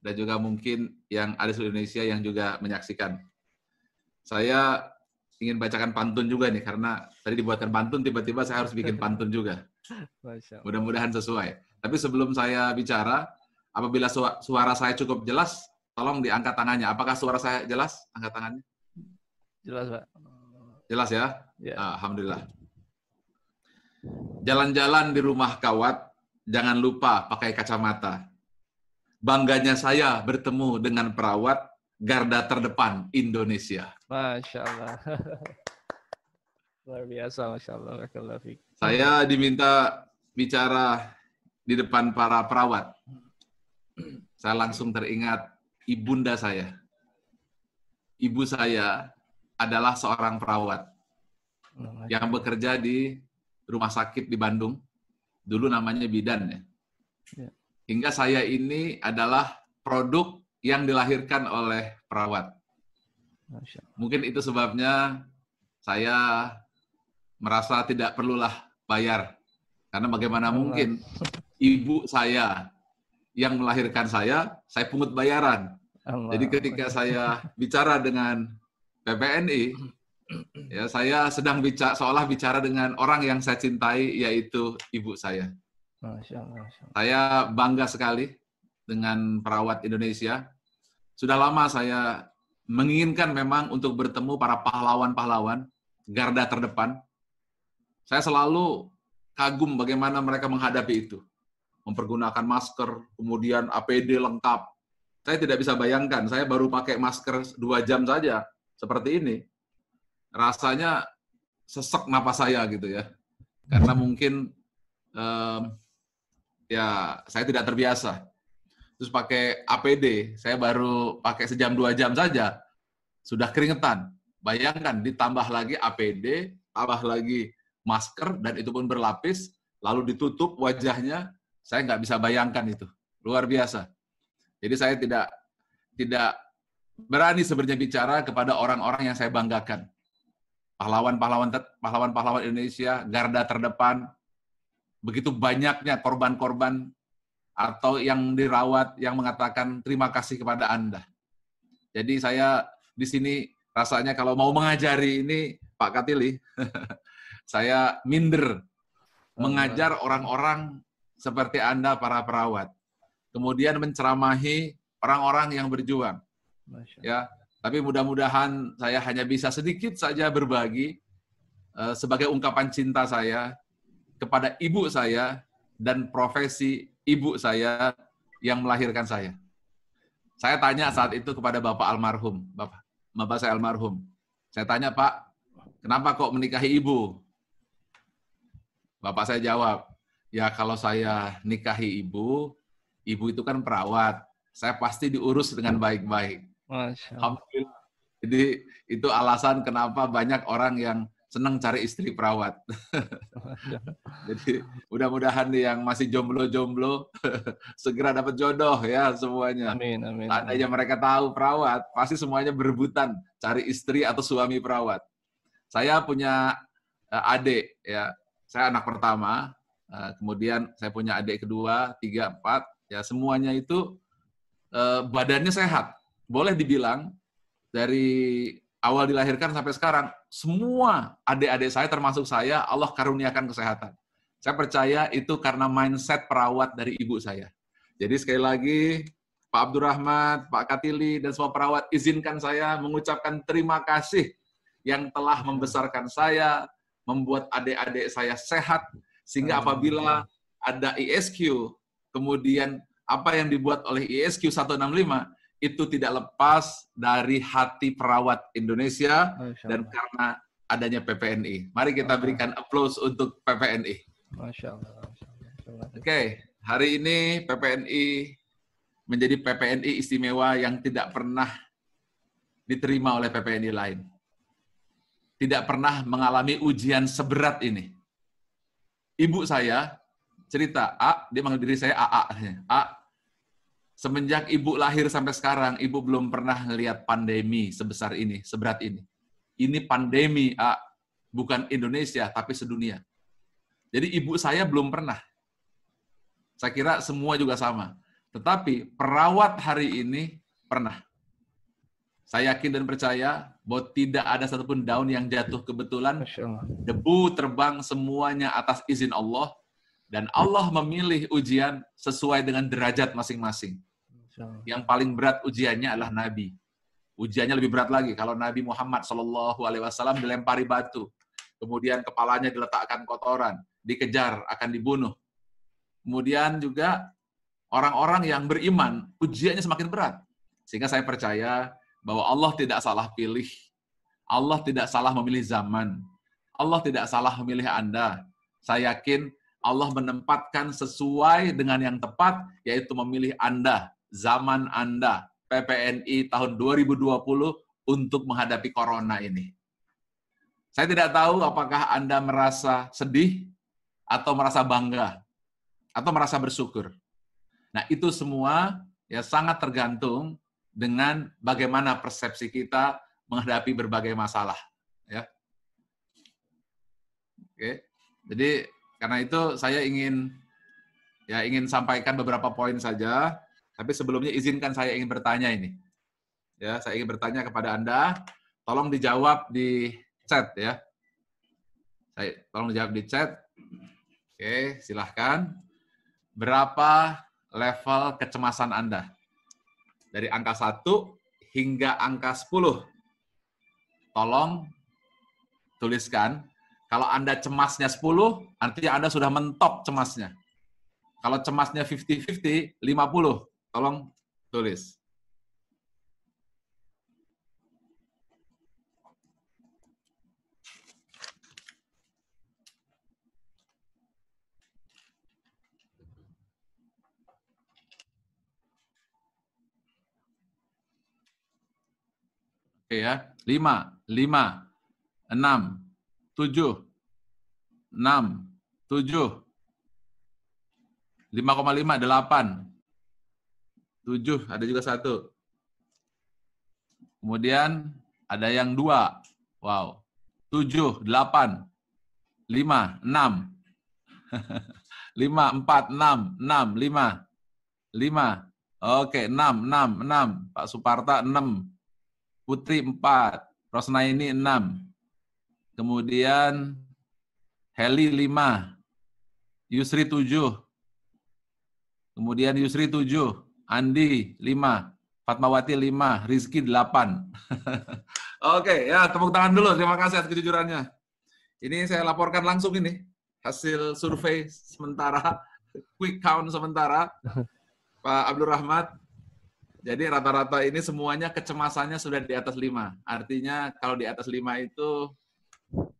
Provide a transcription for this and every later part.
dan juga mungkin yang ada di seluruh Indonesia yang juga menyaksikan. Saya ingin bacakan pantun juga nih, karena tadi dibuatkan pantun, tiba-tiba saya harus bikin pantun juga. Mudah-mudahan sesuai. Tapi sebelum saya bicara, apabila suara saya cukup jelas, tolong diangkat tangannya. Apakah suara saya jelas? Angkat tangannya. Jelas, Pak. Jelas ya? Ya. Alhamdulillah. Jalan-jalan di rumah kawat, jangan lupa pakai kacamata. Bangganya saya bertemu dengan perawat garda terdepan Indonesia. Masya Allah. Luar biasa, Masya Allah. Saya diminta bicara di depan para perawat. Saya langsung teringat ibunda saya. Ibu saya adalah seorang perawat yang bekerja di rumah sakit di Bandung. Dulu namanya bidan ya. Hingga saya ini adalah produk yang dilahirkan oleh perawat. Mungkin itu sebabnya saya merasa tidak perlulah bayar. Karena bagaimana mungkin ibu saya yang melahirkan saya pungut bayaran. Jadi ketika saya bicara dengan PPNI, ya saya sedang seolah bicara dengan orang yang saya cintai, yaitu ibu saya. Masya Allah. Saya bangga sekali dengan perawat Indonesia. Sudah lama saya menginginkan memang untuk bertemu para pahlawan-pahlawan garda terdepan. Saya selalu kagum bagaimana mereka menghadapi itu. Mempergunakan masker, kemudian APD lengkap. Saya tidak bisa bayangkan, saya baru pakai masker 2 jam saja, seperti ini. Rasanya sesek napas saya gitu ya. Karena mungkin ya saya tidak terbiasa. Terus pakai APD, saya baru pakai sejam 2 jam saja, sudah keringetan. Bayangkan, ditambah lagi APD, tambah lagi masker, dan itu pun berlapis, lalu ditutup wajahnya, saya nggak bisa bayangkan itu. Luar biasa. Jadi saya tidak berani sebenarnya bicara kepada orang-orang yang saya banggakan. Pahlawan-pahlawan Indonesia, garda terdepan, begitu banyaknya korban-korban atau yang dirawat yang mengatakan terima kasih kepada Anda. Jadi saya di sini rasanya kalau mau mengajari ini Pak Katili, saya minder mengajar orang-orang seperti Anda para perawat. Kemudian menceramahi orang-orang yang berjuang. Ya, tapi mudah-mudahan saya hanya bisa sedikit saja berbagi sebagai ungkapan cinta saya kepada ibu saya dan profesi ibu saya yang melahirkan saya. Saya tanya saat itu kepada Bapak almarhum, Bapak saya almarhum. Saya tanya, Pak, kenapa kok menikahi ibu? Bapak saya jawab, ya kalau saya nikahi ibu itu kan perawat, saya pasti diurus dengan baik-baik. Alhamdulillah. Jadi itu alasan kenapa banyak orang yang senang cari istri perawat. Jadi mudah-mudahan yang masih jomblo-jomblo segera dapat jodoh ya semuanya. Amin, amin. Tandanya mereka tahu perawat, pasti semuanya berebutan cari istri atau suami perawat. Saya punya adik ya, saya anak pertama, kemudian saya punya adik kedua, 3, 4, ya semuanya itu badannya sehat. Boleh dibilang dari awal dilahirkan sampai sekarang, semua adik-adik saya termasuk saya, Allah karuniakan kesehatan. Saya percaya itu karena mindset perawat dari ibu saya. Jadi sekali lagi, Pak Abdurrahman, Pak Katili, dan semua perawat, izinkan saya mengucapkan terima kasih yang telah membesarkan saya, membuat adik-adik saya sehat, sehingga apabila ada ISQ, kemudian apa yang dibuat oleh ISQ 165, itu tidak lepas dari hati perawat Indonesia dan karena adanya PPNI. Mari kita berikan applause untuk PPNI. Masya Allah. Oke, hari ini PPNI menjadi PPNI istimewa yang tidak pernah diterima oleh PPNI lain. Tidak pernah mengalami ujian seberat ini. Ibu saya cerita, dia manggil diri saya A. Semenjak ibu lahir sampai sekarang, ibu belum pernah ngelihat pandemi sebesar ini, seberat ini. Ini pandemi, bukan Indonesia, tapi sedunia. Jadi ibu saya belum pernah. Saya kira semua juga sama. Tetapi perawat hari ini pernah. Saya yakin dan percaya bahwa tidak ada satupun daun yang jatuh kebetulan. Masya Allah. Debu terbang semuanya atas izin Allah. Dan Allah memilih ujian sesuai dengan derajat masing-masing. Masya Allah. Yang paling berat ujiannya adalah Nabi. Ujiannya lebih berat lagi kalau Nabi Muhammad SAW dilempari batu. Kemudian kepalanya diletakkan kotoran. Dikejar, akan dibunuh. Kemudian juga orang-orang yang beriman, ujiannya semakin berat. Sehingga saya percaya bahwa Allah tidak salah pilih. Allah tidak salah memilih zaman. Allah tidak salah memilih Anda. Saya yakin Allah menempatkan sesuai dengan yang tepat, yaitu memilih Anda, zaman Anda, PPNI tahun 2020 untuk menghadapi corona ini. Saya tidak tahu apakah Anda merasa sedih, atau merasa bangga, atau merasa bersyukur. Nah, itu semua ya sangat tergantung dengan bagaimana persepsi kita menghadapi berbagai masalah. Ya. Oke. Jadi karena itu saya ingin sampaikan beberapa poin saja. Tapi sebelumnya izinkan saya ingin bertanya ini. Ya, saya ingin bertanya kepada Anda. Tolong dijawab di chat ya. Tolong dijawab di chat. Oke, silahkan. Berapa level kecemasan Anda? Dari angka 1 hingga angka 10. Tolong tuliskan. Kalau Anda cemasnya 10, artinya Anda sudah mentok cemasnya. Kalau cemasnya 50-50, 50. Tolong tulis. Oke ya, 5, 6, 7, 6, 7, 5,5, 8, 7, ada juga 1. Kemudian ada yang 2, wow, 7, 8, 5, 6, 5, 4, 6, 6, 5, 5, oke, 6, 6, 6, Pak Suparta 6, Putri 4, Rosnaini 6, kemudian Heli 5, Yusri 7, kemudian Yusri 7, Andi 5, Fatmawati 5, Rizky 8. Oke, ya tepuk tangan dulu. Terima kasih atas kejujurannya. Ini saya laporkan langsung ini, hasil survei sementara, quick count sementara, Pak Abdul Rahmat. Jadi rata-rata ini semuanya kecemasannya sudah di atas 5. Artinya kalau di atas 5 itu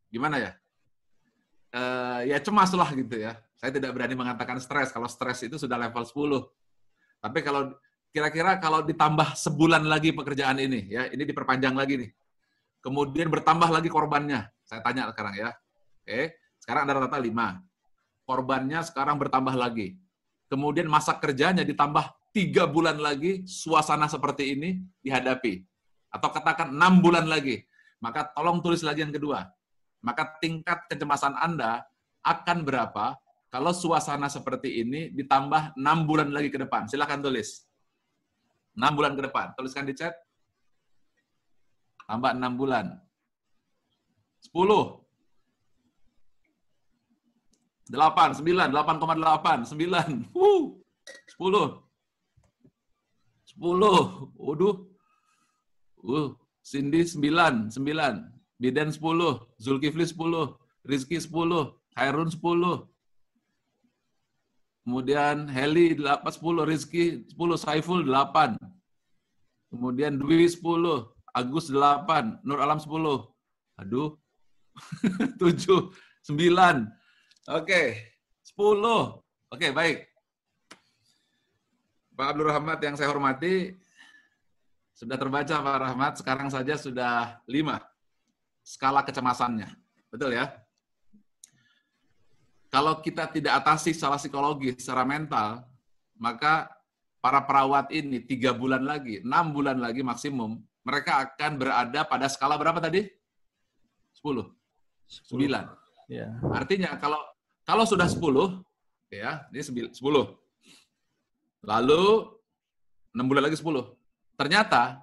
gimana ya? Ya cemas lah gitu ya. Saya tidak berani mengatakan stres. Kalau stres itu sudah level 10. Tapi kalau kira-kira kalau ditambah sebulan lagi pekerjaan ini, ya ini diperpanjang lagi nih. Kemudian bertambah lagi korbannya. Saya tanya sekarang ya. Oke, sekarang ada rata-rata 5. Korbannya sekarang bertambah lagi. Kemudian masa kerjanya ditambah 3 bulan lagi, suasana seperti ini dihadapi. Atau katakan 6 bulan lagi. Maka tolong tulis lagi yang kedua. Maka tingkat kecemasan Anda akan berapa kalau suasana seperti ini ditambah 6 bulan lagi ke depan. Silakan tulis. 6 bulan ke depan. Tuliskan di chat. Tambah 6 bulan. 10. 8, 9, 8,8, 9. 10. 10. Waduh. Cindy 9, 9. Biden 10, Zulkifli 10, Rizky 10, Khairun 10. Kemudian Heli 10, Rizky 10, Saiful 8. Kemudian Dwi 10, Agus 8, Nur Alam 10. Aduh. 7, 9. Oke, 10. Oke, baik. Pak Abdul Rahmat yang saya hormati, sudah terbaca Pak Rahmat, sekarang saja sudah 5 skala kecemasannya. Betul ya? Kalau kita tidak atasi secara psikologis, secara mental, maka para perawat ini 3 bulan lagi, 6 bulan lagi maksimum, mereka akan berada pada skala berapa tadi? 10. 9. Ya. Artinya kalau sudah 10, ya, ini 10. Lalu 6 bulan lagi 10. Ternyata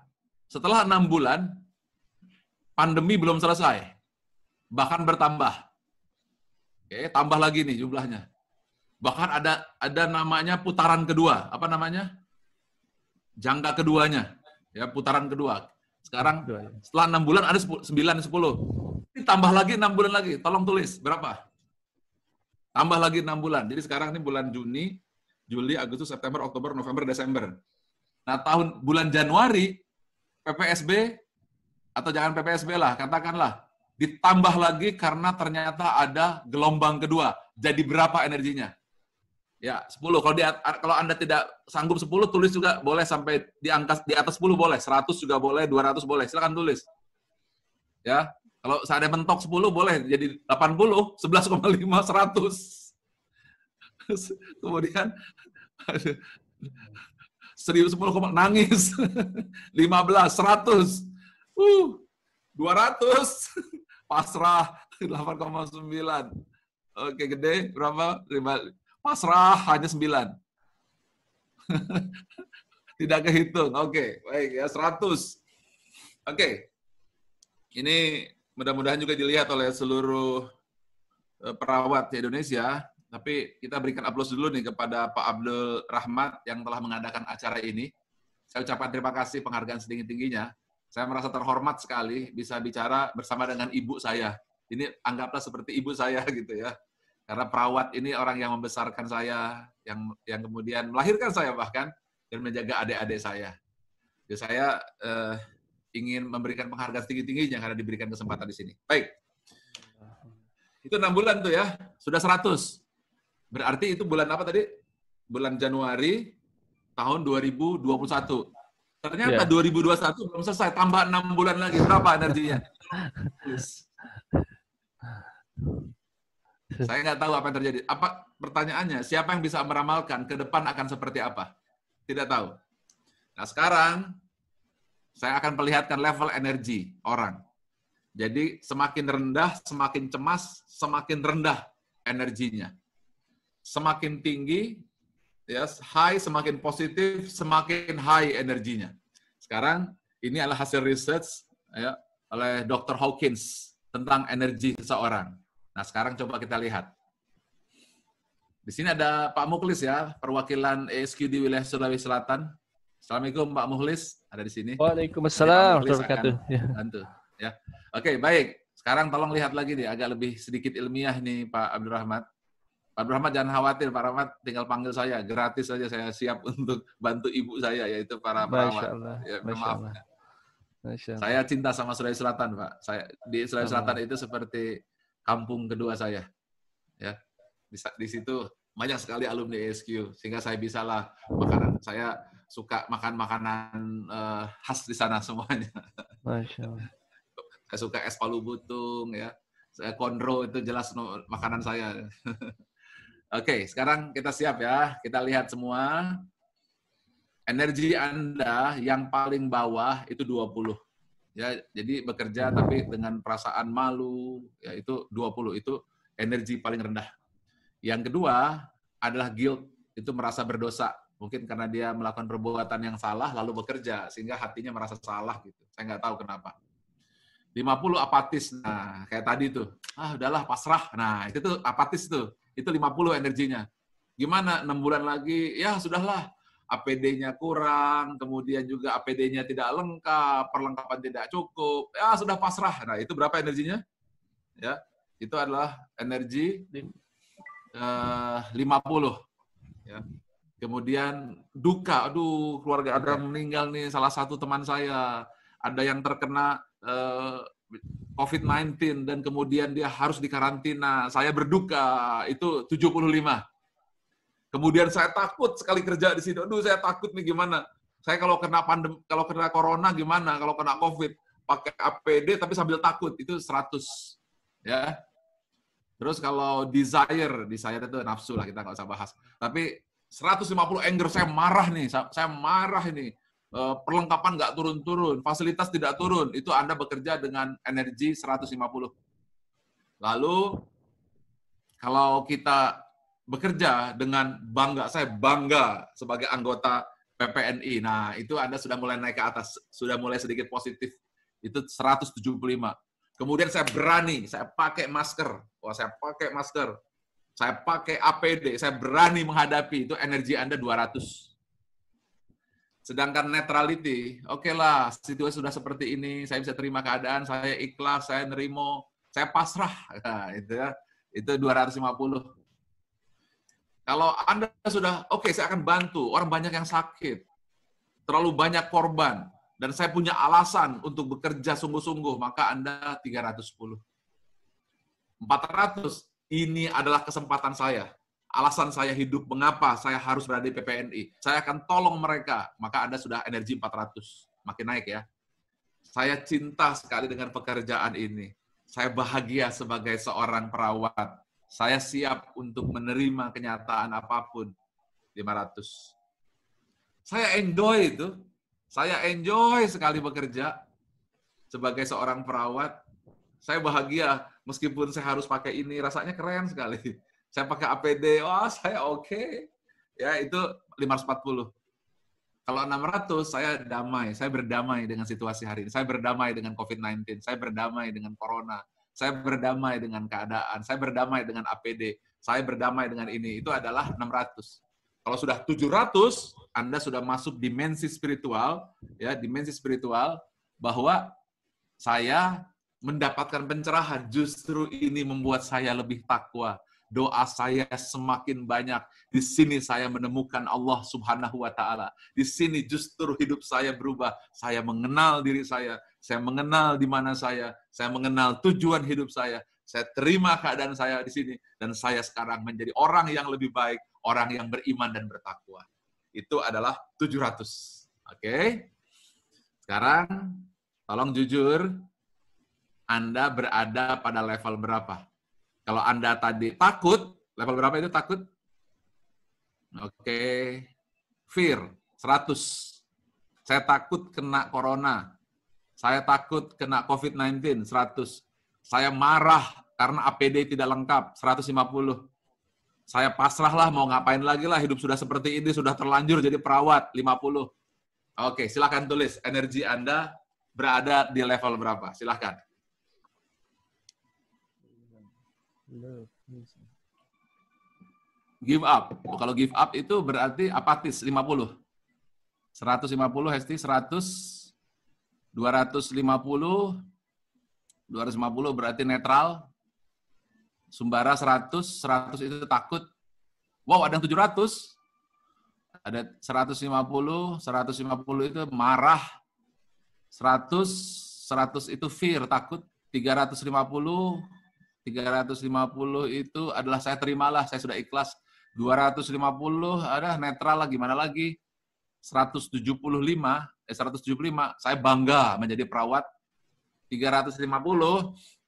setelah 6 bulan, pandemi belum selesai. Bahkan bertambah. Oke, tambah lagi nih jumlahnya. Bahkan ada namanya putaran kedua. Apa namanya? Jangka keduanya. Ya, putaran kedua. Sekarang setelah 6 bulan ada 9, 10. Ini tambah lagi 6 bulan lagi. Tolong tulis berapa? Tambah lagi 6 bulan. Jadi sekarang ini bulan Juni, Juli, Agustus, September, Oktober, November, Desember. Nah, bulan Januari, PPSB, atau jangan PPSB lah, katakanlah, ditambah lagi karena ternyata ada gelombang kedua. Jadi berapa energinya? Ya, 10. Kalau Anda tidak sanggup 10, tulis juga boleh sampai di atas 10 boleh, 100 juga boleh, 200 boleh. Silakan tulis. Ya, kalau saya ada mentok 10 boleh jadi 80, 11,5, 100. Kemudian 1010, nangis. 15, 100. 200. Pasrah 8,9. Oke, gede berapa? 5. Pasrah hanya 9. Tidak kehitung. Oke, baik ya, 100. Oke. Ini mudah-mudahan juga dilihat oleh seluruh perawat di Indonesia. Tapi kita berikan aplaus dulu nih kepada Pak Abdul Rahmat yang telah mengadakan acara ini. Saya ucapkan terima kasih, penghargaan setinggi-tingginya. Saya merasa terhormat sekali bisa bicara bersama dengan ibu saya. Ini anggaplah seperti ibu saya gitu ya. Karena perawat ini orang yang membesarkan saya, yang kemudian melahirkan saya bahkan, dan menjaga adik-adik saya. Jadi saya ingin memberikan penghargaan setinggi-tingginya karena diberikan kesempatan di sini. Baik. Itu 6 bulan tuh ya, sudah 100. Berarti itu bulan apa tadi? Bulan Januari tahun 2021. Ternyata 2021 belum selesai, tambah 6 bulan lagi. Berapa energinya? Saya nggak tahu apa yang terjadi. Apa pertanyaannya? Siapa yang bisa meramalkan ke depan akan seperti apa? Tidak tahu. Nah, sekarang saya akan perlihatkan level energi orang. Jadi semakin rendah, semakin cemas, semakin rendah energinya. Semakin tinggi, ya, high, semakin positif, semakin high energinya. Sekarang ini adalah hasil research ya, oleh Dr. Hawkins tentang energi seseorang. Nah, sekarang coba kita lihat. Di sini ada Pak Mukhlis ya, perwakilan ESQ di wilayah Sulawesi Selatan. Assalamualaikum Pak Mukhlis, ada di sini. Waalaikumsalam warahmatullahi wabarakatuh. Bantu. Ya. Oke, baik. Sekarang tolong lihat lagi nih, agak lebih sedikit ilmiah nih Pak Abdul Rahmat. Pak Abdul Rahmat jangan khawatir, Pak Rahmat tinggal panggil saya, gratis saja saya siap untuk bantu ibu saya, yaitu para perawat. Ya, maaf. Saya cinta sama Sulawesi Selatan, Pak. Saya di Sulawesi Selatan itu seperti kampung kedua saya. Ya. Di situ banyak sekali alumni ESQ, sehingga saya bisalah saya suka makan makanan khas di sana semuanya. Masya Allah. Saya suka es palu butung, ya. Saya konro itu jelas makanan saya. Oke, sekarang kita siap ya. Kita lihat semua. Energi Anda yang paling bawah itu 20. Ya, jadi bekerja tapi dengan perasaan malu, ya itu 20. Itu energi paling rendah. Yang kedua adalah guilt, itu merasa berdosa. Mungkin karena dia melakukan perbuatan yang salah lalu bekerja sehingga hatinya merasa salah gitu. Saya nggak tahu kenapa. 50 apatis. Nah, kayak tadi tuh. Udahlah pasrah. Nah, itu tuh apatis tuh. Itu 50 energinya. Gimana 6 bulan lagi? Ya, sudahlah. APD-nya kurang, kemudian juga APD-nya tidak lengkap, perlengkapan tidak cukup. Ya, sudah pasrah. Nah, itu berapa energinya? Ya, itu adalah energi 50. Ya. Kemudian duka, aduh keluarga ada yang meninggal nih, salah satu teman saya, ada yang terkena COVID-19 dan kemudian dia harus dikarantina, saya berduka, itu 75. Kemudian saya takut sekali kerja di sini, aduh saya takut nih gimana, saya kalau kena pandemi, kalau kena corona gimana, kalau kena COVID, pakai APD tapi sambil takut, itu 100. Ya. Terus kalau desire itu nafsu lah, kita nggak usah bahas. Tapi 150 anger, saya marah ini. Perlengkapan nggak turun-turun, fasilitas tidak turun. Itu Anda bekerja dengan energi 150. Lalu, kalau kita bekerja dengan bangga. Saya bangga sebagai anggota PPNI. Nah, itu Anda sudah mulai naik ke atas, sudah mulai sedikit positif. Itu 175. Kemudian saya berani, saya pakai masker. Wah, saya pakai masker. Saya pakai APD, saya berani menghadapi. Itu energi Anda 200. Sedangkan neutrality, oke lah, situasi sudah seperti ini, saya bisa terima keadaan, saya ikhlas, saya nerimo, saya pasrah. Nah, itu ya, itu 250. Kalau Anda sudah, oke, saya akan bantu, orang banyak yang sakit, terlalu banyak korban, dan saya punya alasan untuk bekerja sungguh-sungguh, maka Anda 310. 400, ini adalah kesempatan saya. Alasan saya hidup, mengapa saya harus berada di PPNI. Saya akan tolong mereka, maka Anda sudah energi 400. Makin naik ya. Saya cinta sekali dengan pekerjaan ini. Saya bahagia sebagai seorang perawat. Saya siap untuk menerima kenyataan apapun. 500. Saya enjoy itu. Saya enjoy sekali bekerja sebagai seorang perawat. Saya bahagia meskipun saya harus pakai ini, rasanya keren sekali. Saya pakai APD, wah saya oke. Ya, itu 540. Kalau 600, saya damai. Saya berdamai dengan situasi hari ini. Saya berdamai dengan COVID-19. Saya berdamai dengan Corona. Saya berdamai dengan keadaan. Saya berdamai dengan APD. Saya berdamai dengan ini. Itu adalah 600. Kalau sudah 700, Anda sudah masuk dimensi spiritual, ya, dimensi spiritual, bahwa saya mendapatkan pencerahan. Justru ini membuat saya lebih takwa. Doa saya semakin banyak. Di sini saya menemukan Allah Subhanahu wa Ta'ala. Di sini justru hidup saya berubah. Saya mengenal diri saya mengenal di mana saya mengenal tujuan hidup saya terima keadaan saya di sini, dan saya sekarang menjadi orang yang lebih baik, orang yang beriman dan bertakwa. Itu adalah 700. Oke? Sekarang, tolong jujur, Anda berada pada level berapa? Kalau Anda tadi takut, level berapa itu takut? Oke. Fear, 100. Saya takut kena corona. Saya takut kena COVID-19, 100. Saya marah karena APD tidak lengkap, 150. Saya pasrah lah, mau ngapain lagi lah, hidup sudah seperti ini, sudah terlanjur jadi perawat, 50. Oke, silakan tulis energi Anda berada di level berapa, silakan. Give up. Kalau give up itu berarti apatis, 50. 150 Hesti, 100, 250 berarti netral. Sumbara 100 itu takut. Wow, ada yang 700. Ada 150 itu marah. 100 itu fear, takut. 350 itu adalah saya terimalah, saya sudah ikhlas. 250 ada netral lah, gimana lagi. 175, saya bangga menjadi perawat. 350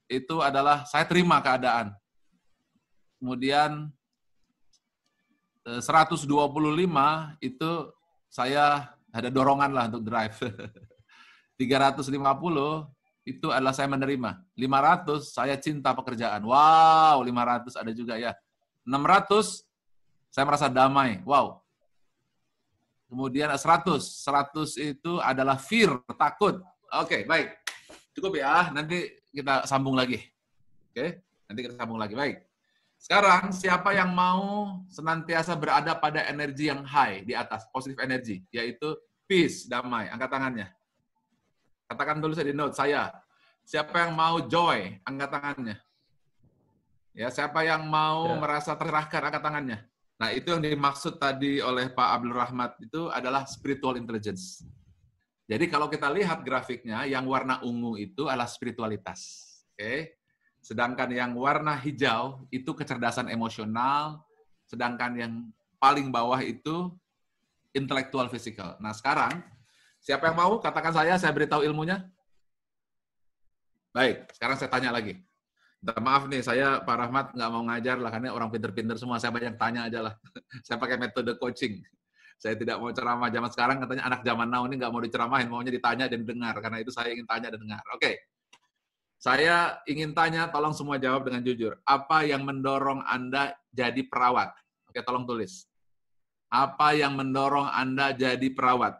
itu adalah saya terima keadaan. Kemudian 125 itu saya ada dorongan lah untuk drive. 350 itu adalah saya menerima. 500 saya cinta pekerjaan. Wow, 500 ada juga ya. 600 saya merasa damai. Wow. Kemudian 100 itu adalah fear, takut. Oke, baik. Cukup ya, nanti kita sambung lagi. Oke, nanti kita sambung lagi. Baik. Sekarang, siapa yang mau senantiasa berada pada energi yang high, di atas, positif energi, yaitu peace, damai. Angkat tangannya. Katakan dulu saya di note, saya. Siapa yang mau joy? Angkat tangannya. Ya, siapa yang mau merasa tercerahkan? Angkat tangannya. Nah, itu yang dimaksud tadi oleh Pak Abdul Rahmat, itu adalah spiritual intelligence. Jadi kalau kita lihat grafiknya, yang warna ungu itu adalah spiritualitas. Oke. Sedangkan yang warna hijau itu kecerdasan emosional, sedangkan yang paling bawah itu intelektual fisikal. Nah, sekarang siapa yang mau? Katakan saya beritahu ilmunya. Baik, sekarang saya tanya lagi. Maaf nih, saya Pak Rahmat nggak mau ngajar lah, karena orang pinter-pinter semua, saya banyak tanya aja lah. Saya pakai metode coaching. Saya tidak mau ceramah zaman sekarang, katanya anak zaman now ini nggak mau diceramahin, maunya ditanya dan dengar. Karena itu saya ingin tanya dan dengar. Oke. Saya ingin tanya, tolong semua jawab dengan jujur. Apa yang mendorong Anda jadi perawat? Oke, tolong tulis. Apa yang mendorong Anda jadi perawat?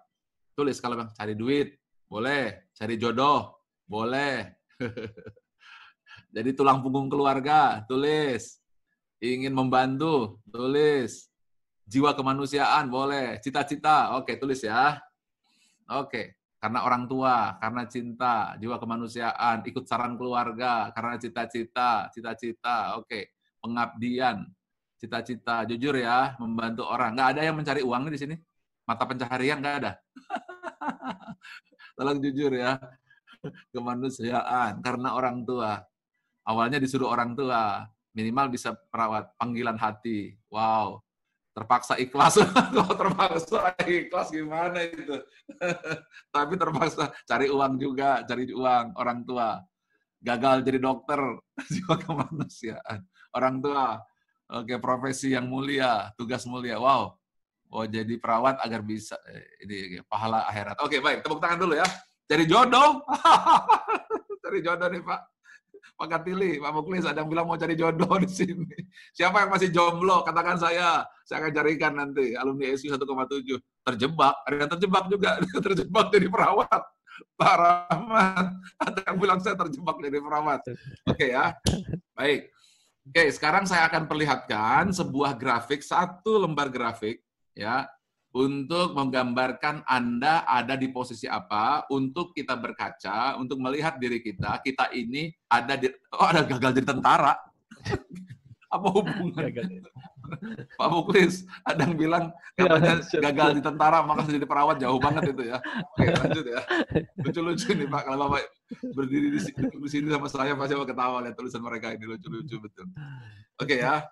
Tulis kalau Bang, cari duit, boleh. Cari jodoh, boleh. Jadi tulang punggung keluarga, tulis. Ingin membantu, tulis. Jiwa kemanusiaan, boleh. Cita-cita, oke, tulis ya. Oke, karena orang tua, karena cinta, jiwa kemanusiaan, ikut saran keluarga, karena cita-cita, oke. Pengabdian, cita-cita, jujur ya, membantu orang. Nggak ada yang mencari uang nih di sini? Mata pencaharian nggak ada? Tolong jujur ya. Kemanusiaan, karena orang tua. Awalnya disuruh orang tua, minimal bisa perawat, panggilan hati. Wow, terpaksa ikhlas. Kalau terpaksa ikhlas gimana itu? Tapi terpaksa cari uang juga, cari uang, orang tua. Gagal jadi dokter, jiwa kemanusiaan. Orang tua, oke, profesi yang mulia, tugas mulia. Wow, oh jadi perawat agar bisa ini pahala akhirat. Oke, baik, tepuk tangan dulu ya. Cari jodoh. Cari jodoh nih, Pak. Pak Katili, Pak Muklis, ada yang bilang mau cari jodoh di sini. Siapa yang masih jomblo? Katakan saya akan carikan nanti. Alumni SU 1,7. Terjebak, ada yang terjebak juga. Terjebak jadi perawat. Pak Rahmat, ada yang bilang saya terjebak jadi perawat. Oke ya, baik. Oke, sekarang saya akan perlihatkan sebuah grafik, satu lembar grafik, ya, untuk menggambarkan Anda ada di posisi apa, untuk kita berkaca, untuk melihat diri kita ini ada di, ada gagal jadi tentara. Apa hubungan? Pak Muklis, ada yang bilang katanya gagal di tentara, maka jadi perawat, jauh banget itu ya. Oke, lanjut ya. Lucu-lucu nih Pak, kalau Bapak berdiri di sini sama saya, pasti Bapak ketawa lihat tulisan mereka ini, lucu-lucu betul. Oke ya,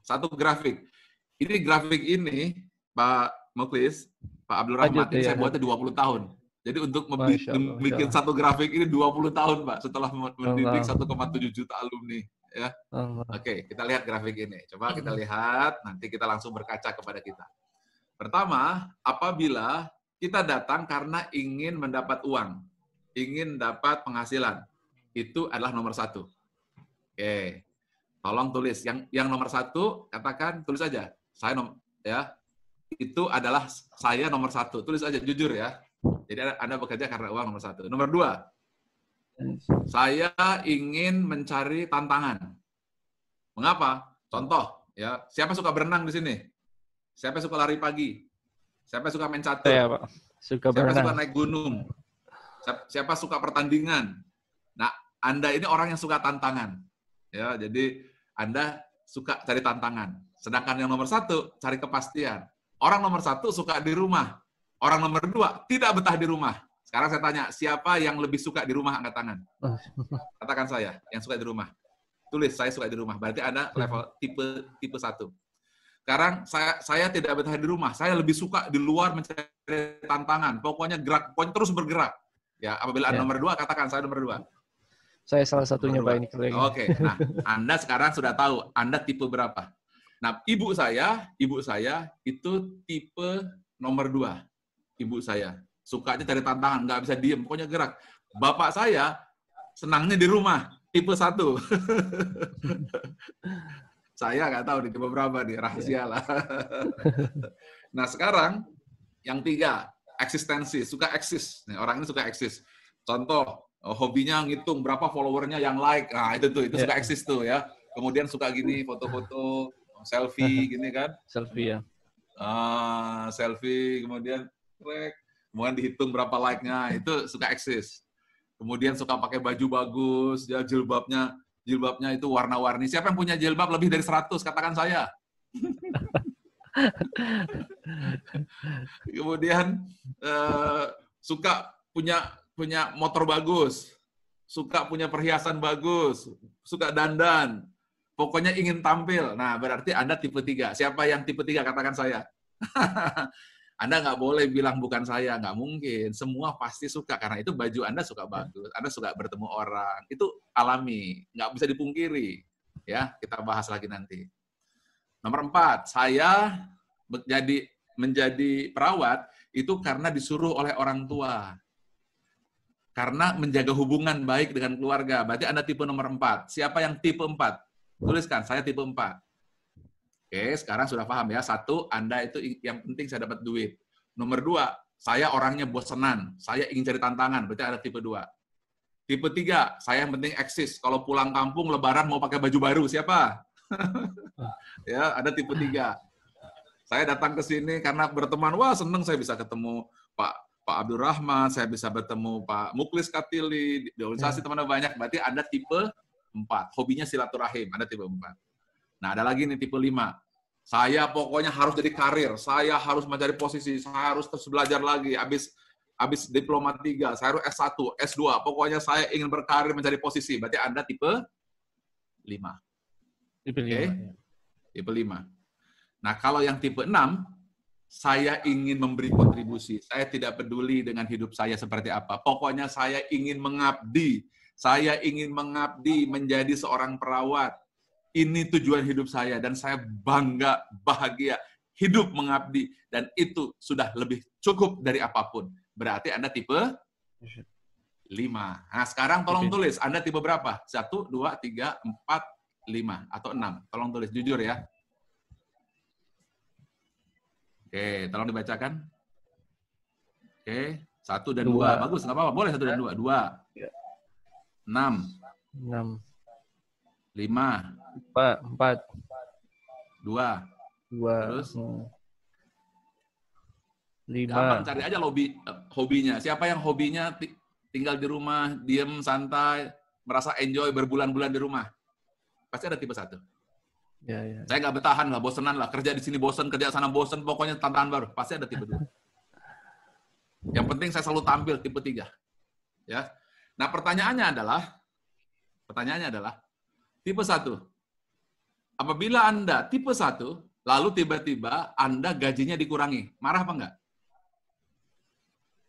satu grafik. Ini grafik ini, Pak Muklis, Pak Abdul Rahmat, ini saya buatnya 20 tahun. Jadi untuk membuat satu grafik ini 20 tahun, Pak, setelah mendidik 1,7 juta alumni. Ya. Oke, kita lihat grafik ini. Coba kita lihat, nanti kita langsung berkaca kepada kita. Pertama, apabila kita datang karena ingin mendapat uang, ingin dapat penghasilan, itu adalah nomor satu. Oke, tolong tulis. Yang nomor satu, katakan, tulis aja. Saya ya, itu adalah saya nomor satu. Tulis aja, jujur ya. Jadi Anda bekerja karena uang nomor satu. Nomor dua, saya ingin mencari tantangan. Mengapa? Contoh, ya, siapa suka berenang di sini? Siapa suka lari pagi? Siapa suka main catur? Saya, Pak. Siapa suka naik gunung? Siapa suka pertandingan? Nah, Anda ini orang yang suka tantangan. Ya, jadi Anda suka cari tantangan. Sedangkan yang nomor satu, cari kepastian. Orang nomor satu suka di rumah. Orang nomor dua tidak betah di rumah. Sekarang saya tanya, siapa yang lebih suka di rumah? Angkat tangan. Katakan saya, yang suka di rumah. Tulis, saya suka di rumah. Berarti Anda level tipe 1. Sekarang saya tidak betah di rumah. Saya lebih suka di luar mencari tantangan. Pokoknya gerak, pokoknya terus bergerak. Ya, apabila Anda nomor 2, katakan saya nomor 2. Saya salah satunya, Pak, ini. Oke, nah, Anda sekarang sudah tahu Anda tipe berapa. Nah, ibu saya itu tipe nomor 2. Ibu saya. Sukanya cari tantangan, nggak bisa diem, pokoknya gerak. Bapak saya senangnya di rumah, tipe 1. Saya nggak tahu di tipe berapa nih, rahasia lah. Nah sekarang, yang 3, eksistensi, suka eksis. Nih, orang ini suka eksis. Contoh, hobinya ngitung berapa followernya yang like, nah itu suka eksis tuh ya. Kemudian suka gini, foto-foto, selfie gini kan. Selfie ya. Selfie, kemudian dihitung berapa like-nya, itu suka eksis. Kemudian suka pakai baju bagus, ya jilbabnya itu warna-warni. Siapa yang punya jilbab lebih dari 100? Katakan saya. Kemudian suka punya motor bagus, suka punya perhiasan bagus, suka dandan. Pokoknya ingin tampil. Nah, berarti Anda tipe 3. Siapa yang tipe 3? Katakan saya. Anda nggak boleh bilang bukan saya, nggak mungkin. Semua pasti suka, karena itu baju Anda suka bagus, Anda suka bertemu orang. Itu alami, nggak bisa dipungkiri. Ya, kita bahas lagi nanti. Nomor 4, saya menjadi perawat itu karena disuruh oleh orang tua. Karena menjaga hubungan baik dengan keluarga. Berarti Anda tipe nomor 4. Siapa yang tipe 4? Tuliskan, saya tipe 4. Oke, sekarang sudah paham ya. Satu, Anda itu yang penting saya dapat duit. Nomor dua, saya orangnya bosenan. Saya ingin cari tantangan. Berarti ada tipe 2. Tipe 3, saya yang penting eksis. Kalau pulang kampung, lebaran mau pakai baju baru. Siapa? Ya, ada tipe 3. Saya datang ke sini karena berteman. Wah, seneng saya bisa ketemu Pak Abdul Rahman, saya bisa bertemu Pak Muklis Katili, di organisasi teman-teman banyak. Berarti Anda tipe 4. Hobinya silaturahim. Anda tipe 4. Nah, ada lagi nih tipe 5. Saya pokoknya harus jadi karir, saya harus mencari posisi, saya harus terus belajar lagi, habis diploma 3, saya harus S1, S2, pokoknya saya ingin berkarir mencari posisi. Berarti Anda tipe 5. Tipe 5. Okay? Ya. Tipe 5. Nah, kalau yang tipe 6, saya ingin memberi kontribusi. Saya tidak peduli dengan hidup saya seperti apa. Pokoknya saya ingin mengabdi. Saya ingin mengabdi menjadi seorang perawat. Ini tujuan hidup saya dan saya bangga, bahagia hidup mengabdi dan itu sudah lebih cukup dari apapun. Berarti Anda tipe 5. Nah, sekarang tolong tulis, Anda tipe berapa? 1, 2, 3, 4, 5 atau 6. Tolong tulis jujur ya. Oke, tolong dibacakan. Oke, 1 dan 2. Bagus, nggak apa-apa. Boleh 1 dan 2. 2. 6. 6. 5. 4. 2. Terus? 5. Gampang, cari aja hobinya. Siapa yang hobinya tinggal di rumah, diem, santai, merasa enjoy berbulan-bulan di rumah? Pasti ada tipe 1. Ya. Saya nggak bertahan lah, bosenan lah. Kerja di sini bosen, kerja sana bosen, pokoknya tantangan baru. Pasti ada tipe 2. Yang penting saya selalu tampil tipe 3. Ya. Nah, pertanyaannya adalah tipe 1. Apabila Anda tipe 1, lalu tiba-tiba Anda gajinya dikurangi. Marah apa enggak?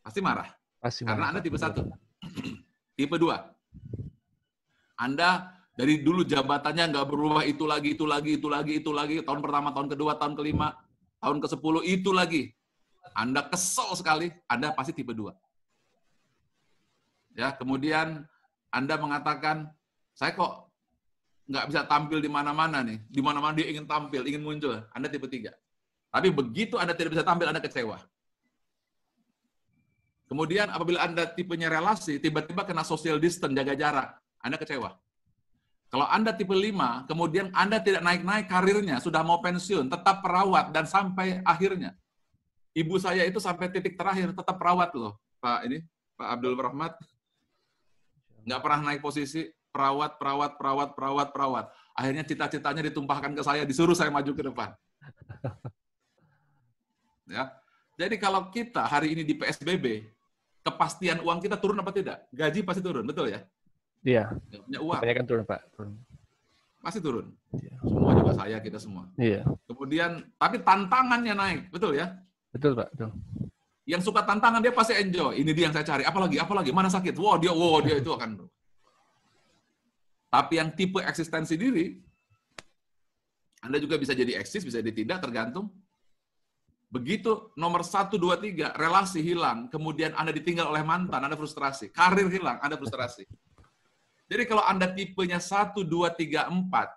Pasti marah. Karena Anda tipe 1. Tipe 2. Anda dari dulu jabatannya nggak berubah, itu lagi. Tahun pertama, tahun kedua, tahun kelima, tahun ke-10, itu lagi. Anda kesel sekali, Anda pasti tipe 2. Ya, kemudian Anda mengatakan, saya kok nggak bisa tampil di mana-mana nih. Di mana-mana dia ingin tampil, ingin muncul. Anda tipe 3. Tapi begitu Anda tidak bisa tampil, Anda kecewa. Kemudian apabila Anda tipenya relasi, tiba-tiba kena social distance, jaga jarak, Anda kecewa. Kalau Anda tipe 5, kemudian Anda tidak naik-naik karirnya, sudah mau pensiun, tetap perawat, dan sampai akhirnya. Ibu saya itu sampai titik terakhir, tetap perawat loh. Pak Abdul Rahmat. Nggak pernah naik posisi, perawat. Akhirnya cita-citanya ditumpahkan ke saya, disuruh saya maju ke depan. Ya. Jadi kalau kita hari ini di PSBB, kepastian uang kita turun apa tidak? Gaji pasti turun, betul ya? Iya. Nggak punya uang. Kebanyakan turun, Pak. Pasti turun. Iya. Semua juga kita semua. Iya. Kemudian, tapi tantangannya naik, betul ya? Betul, Pak. Betul. Yang suka tantangan dia pasti enjoy. Ini dia yang saya cari. Apalagi? Mana sakit? Dia itu akan. Tapi yang tipe eksistensi diri, Anda juga bisa jadi eksis, bisa jadi tidak, tergantung. Begitu nomor 1, 2, 3, relasi hilang, kemudian Anda ditinggal oleh mantan, Anda frustrasi. Karir hilang, Anda frustrasi. Jadi kalau Anda tipenya 1, 2, 3, 4,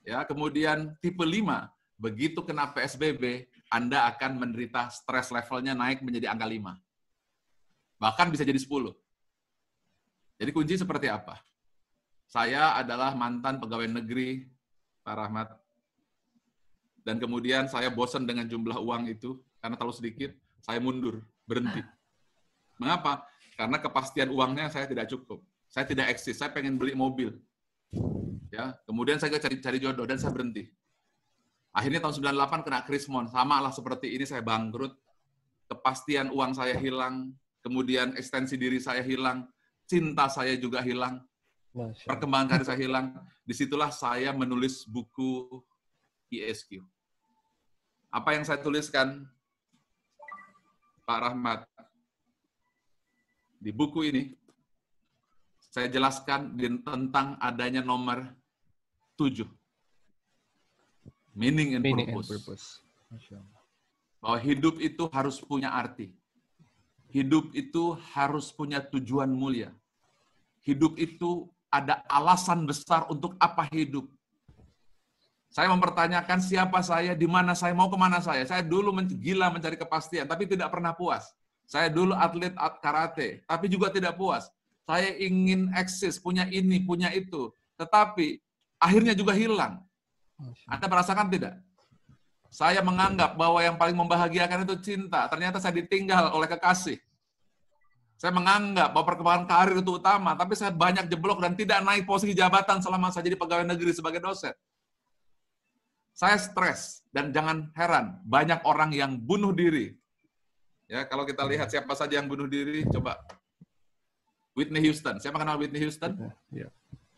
ya, kemudian tipe 5, begitu kena PSBB, Anda akan menderita stres levelnya naik menjadi angka 5. Bahkan bisa jadi 10. Jadi kunci seperti apa? Saya adalah mantan pegawai negeri, Pak Rahmat. Dan kemudian saya bosan dengan jumlah uang itu, karena terlalu sedikit, saya mundur, berhenti. Mengapa? Karena kepastian uangnya saya tidak cukup. Saya tidak eksis, saya pengen beli mobil. Ya, kemudian saya cari jodoh, dan saya berhenti. Akhirnya tahun 98 kena krismon, sama lah seperti ini, saya bangkrut. Kepastian uang saya hilang, kemudian ekstensi diri saya hilang, cinta saya juga hilang, perkembangan karir saya hilang. Disitulah saya menulis buku ESQ. Apa yang saya tuliskan, Pak Rahmat? Di buku ini, saya jelaskan tentang adanya nomor 7. Meaning and purpose. Bahwa hidup itu harus punya arti. Hidup itu harus punya tujuan mulia. Hidup itu ada alasan besar untuk apa hidup. Saya mempertanyakan siapa saya, di mana saya, mau kemana saya. Saya dulu gila mencari kepastian, tapi tidak pernah puas. Saya dulu atlet karate, tapi juga tidak puas. Saya ingin eksis, punya ini, punya itu. Tetapi akhirnya juga hilang. Anda merasakan tidak? Saya menganggap bahwa yang paling membahagiakan itu cinta. Ternyata saya ditinggal oleh kekasih. Saya menganggap bahwa perkembangan karir itu utama, tapi saya banyak jeblok dan tidak naik posisi jabatan selama saya jadi pegawai negeri sebagai dosen. Saya stres, dan jangan heran, banyak orang yang bunuh diri. Ya, kalau kita lihat siapa saja yang bunuh diri, coba. Whitney Houston, siapa kenal Whitney Houston? Ya.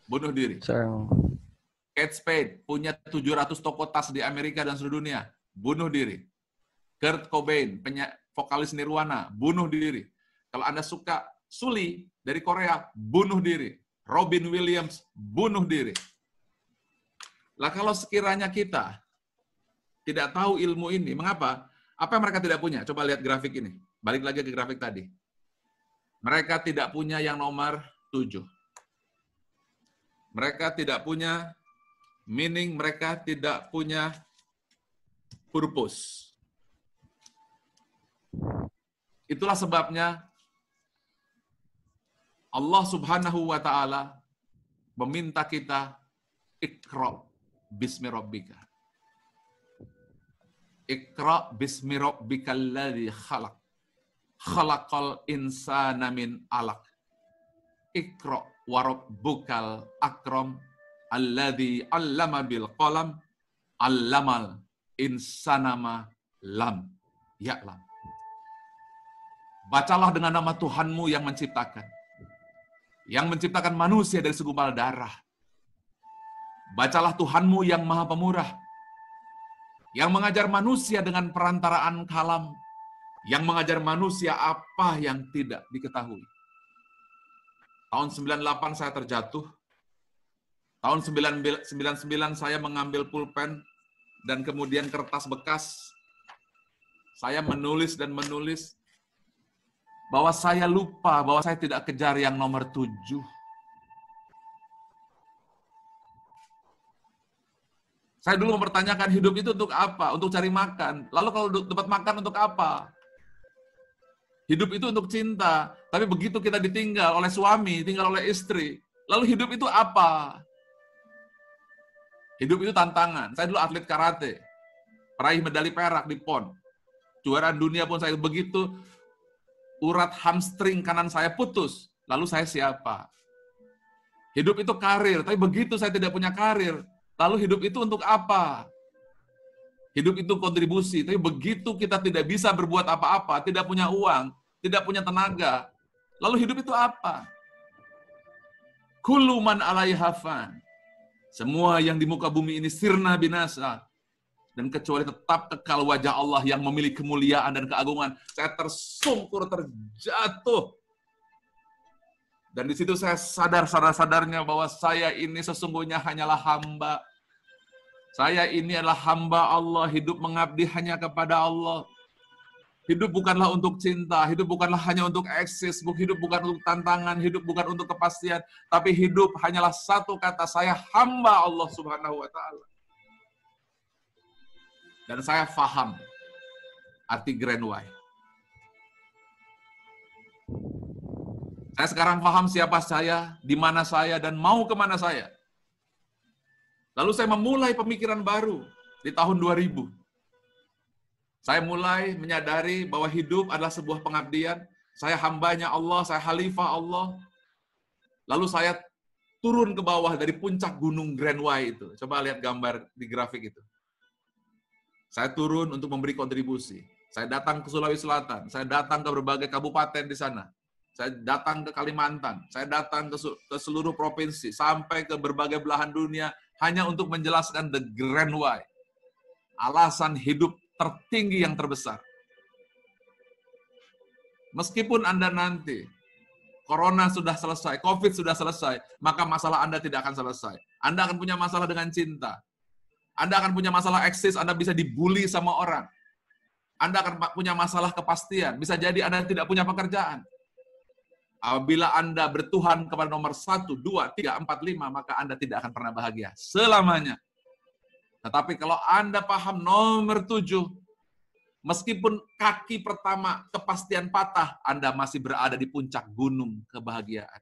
Bunuh diri. Kate Spade, punya 700 toko tas di Amerika dan seluruh dunia, bunuh diri. Kurt Cobain, vokalis Nirvana, bunuh diri. Kalau Anda suka Sully dari Korea, bunuh diri. Robin Williams, bunuh diri. Lah kalau sekiranya kita tidak tahu ilmu ini, mengapa? Apa yang mereka tidak punya? Coba lihat grafik ini. Balik lagi ke grafik tadi. Mereka tidak punya yang nomor 7. Mereka tidak punya meaning, mereka tidak punya purpose. Itulah sebabnya Allah Subhanahu wa Ta'ala meminta kita Iqra bismi rabbika. Iqra bismi rabbikal ladzi khalaq. Khalaqal insana min 'alaq. Iqra wa rabbukal akram alladzi 'allama bil qalam 'allamal insana ma lam ya'lam. Bacalah dengan nama Tuhanmu yang menciptakan. Yang menciptakan manusia dari segumpal darah. Bacalah Tuhanmu yang Maha Pemurah, yang mengajar manusia dengan perantaraan kalam, yang mengajar manusia apa yang tidak diketahui. Tahun 98 saya terjatuh, tahun 99 saya mengambil pulpen dan kemudian kertas bekas. Saya menulis dan menulis bahwa saya lupa bahwa saya tidak kejar yang nomor 7. Saya dulu mempertanyakan hidup itu untuk apa? Untuk cari makan. Lalu kalau dapat makan untuk apa? Hidup itu untuk cinta. Tapi begitu kita ditinggal oleh suami, tinggal oleh istri. Lalu hidup itu apa? Hidup itu tantangan. Saya dulu atlet karate. Peraih medali perak di PON. Juara dunia pun saya begitu. Urat hamstring kanan saya putus. Lalu saya siapa? Hidup itu karir. Tapi begitu saya tidak punya karir. Lalu hidup itu untuk apa? Hidup itu kontribusi. Tapi begitu kita tidak bisa berbuat apa-apa, tidak punya uang, tidak punya tenaga, lalu hidup itu apa? Kullu man 'alaiha fan. Semua yang di muka bumi ini sirna binasa. Dan kecuali tetap kekal wajah Allah yang memiliki kemuliaan dan keagungan. Saya tersungkur, terjatuh. Dan di situ saya sadar-sadarnya bahwa saya ini sesungguhnya hanyalah hamba. Saya ini adalah hamba Allah, hidup mengabdi hanya kepada Allah. Hidup bukanlah untuk cinta, hidup bukanlah hanya untuk eksis, hidup bukan untuk tantangan, hidup bukan untuk kepastian, tapi hidup hanyalah satu kata, saya hamba Allah Subhanahu wa Ta'ala. Dan saya faham arti Grand Why. Saya sekarang paham siapa saya, di mana saya, dan mau kemana saya. Lalu saya memulai pemikiran baru di tahun 2000. Saya mulai menyadari bahwa hidup adalah sebuah pengabdian. Saya hambanya Allah, saya khalifah Allah. Lalu saya turun ke bawah dari puncak gunung Grand Why itu. Coba lihat gambar di grafik itu. Saya turun untuk memberi kontribusi. Saya datang ke Sulawesi Selatan, saya datang ke berbagai kabupaten di sana. Saya datang ke Kalimantan, saya datang ke seluruh provinsi, sampai ke berbagai belahan dunia, hanya untuk menjelaskan the Grand Why. Alasan hidup tertinggi yang terbesar. Meskipun Anda nanti, Corona sudah selesai, COVID sudah selesai, maka masalah Anda tidak akan selesai. Anda akan punya masalah dengan cinta. Anda akan punya masalah eksis, Anda bisa dibully sama orang. Anda akan punya masalah kepastian, bisa jadi Anda tidak punya pekerjaan. Apabila Anda bertuhan kepada nomor 1, 2, 3, 4, 5, maka Anda tidak akan pernah bahagia selamanya. Tetapi kalau Anda paham nomor 7, meskipun kaki pertama kepastian patah, Anda masih berada di puncak gunung kebahagiaan.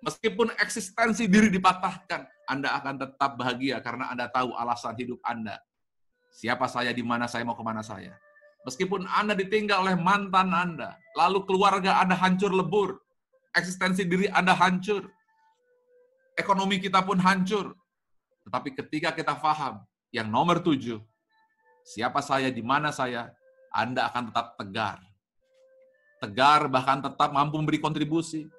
Meskipun eksistensi diri dipatahkan, Anda akan tetap bahagia karena Anda tahu alasan hidup Anda. Siapa saya, di mana saya, mau kemana saya. Meskipun Anda ditinggal oleh mantan Anda, lalu keluarga Anda hancur lebur, eksistensi diri Anda hancur, ekonomi kita pun hancur. Tetapi ketika kita paham yang nomor 7, siapa saya, di mana saya, Anda akan tetap tegar. Tegar, bahkan tetap mampu memberi kontribusi.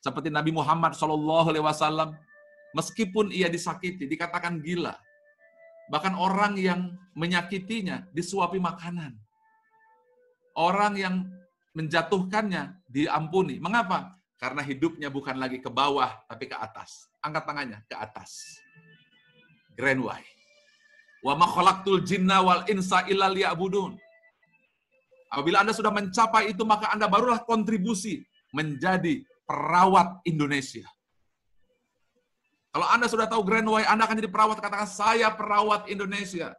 Seperti Nabi Muhammad SAW, meskipun ia disakiti, dikatakan gila. Bahkan orang yang menyakitinya disuapi makanan. Orang yang menjatuhkannya diampuni. Mengapa? Karena hidupnya bukan lagi ke bawah, tapi ke atas. Angkat tangannya, ke atas. Grand Why. Wa ma khalaqtul jinna wal insa illa liya'budun. Apabila Anda sudah mencapai itu, maka Anda barulah kontribusi menjadi perawat Indonesia. Kalau Anda sudah tahu Grand Why, Anda akan jadi perawat. Katakan, saya perawat Indonesia.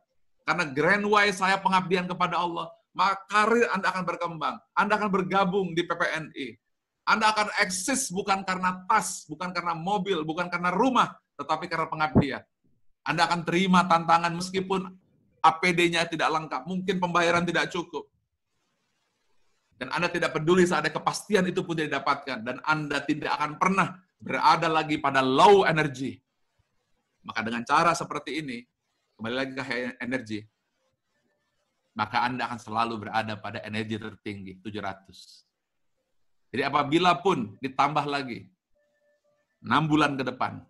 Karena Grand Why saya pengabdian kepada Allah. Maka karir Anda akan berkembang. Anda akan bergabung di PPNI. Anda akan eksis bukan karena tas, bukan karena mobil, bukan karena rumah, tetapi karena pengabdian. Anda akan terima tantangan meskipun APD-nya tidak lengkap. Mungkin pembayaran tidak cukup. Dan Anda tidak peduli saat ada kepastian itu pun tidak didapatkan. Dan Anda tidak akan pernah berada lagi pada low energy. Maka dengan cara seperti ini, kembali lagi ke high energy, maka Anda akan selalu berada pada energi tertinggi, 700. Jadi apabila pun ditambah lagi 6 bulan ke depan,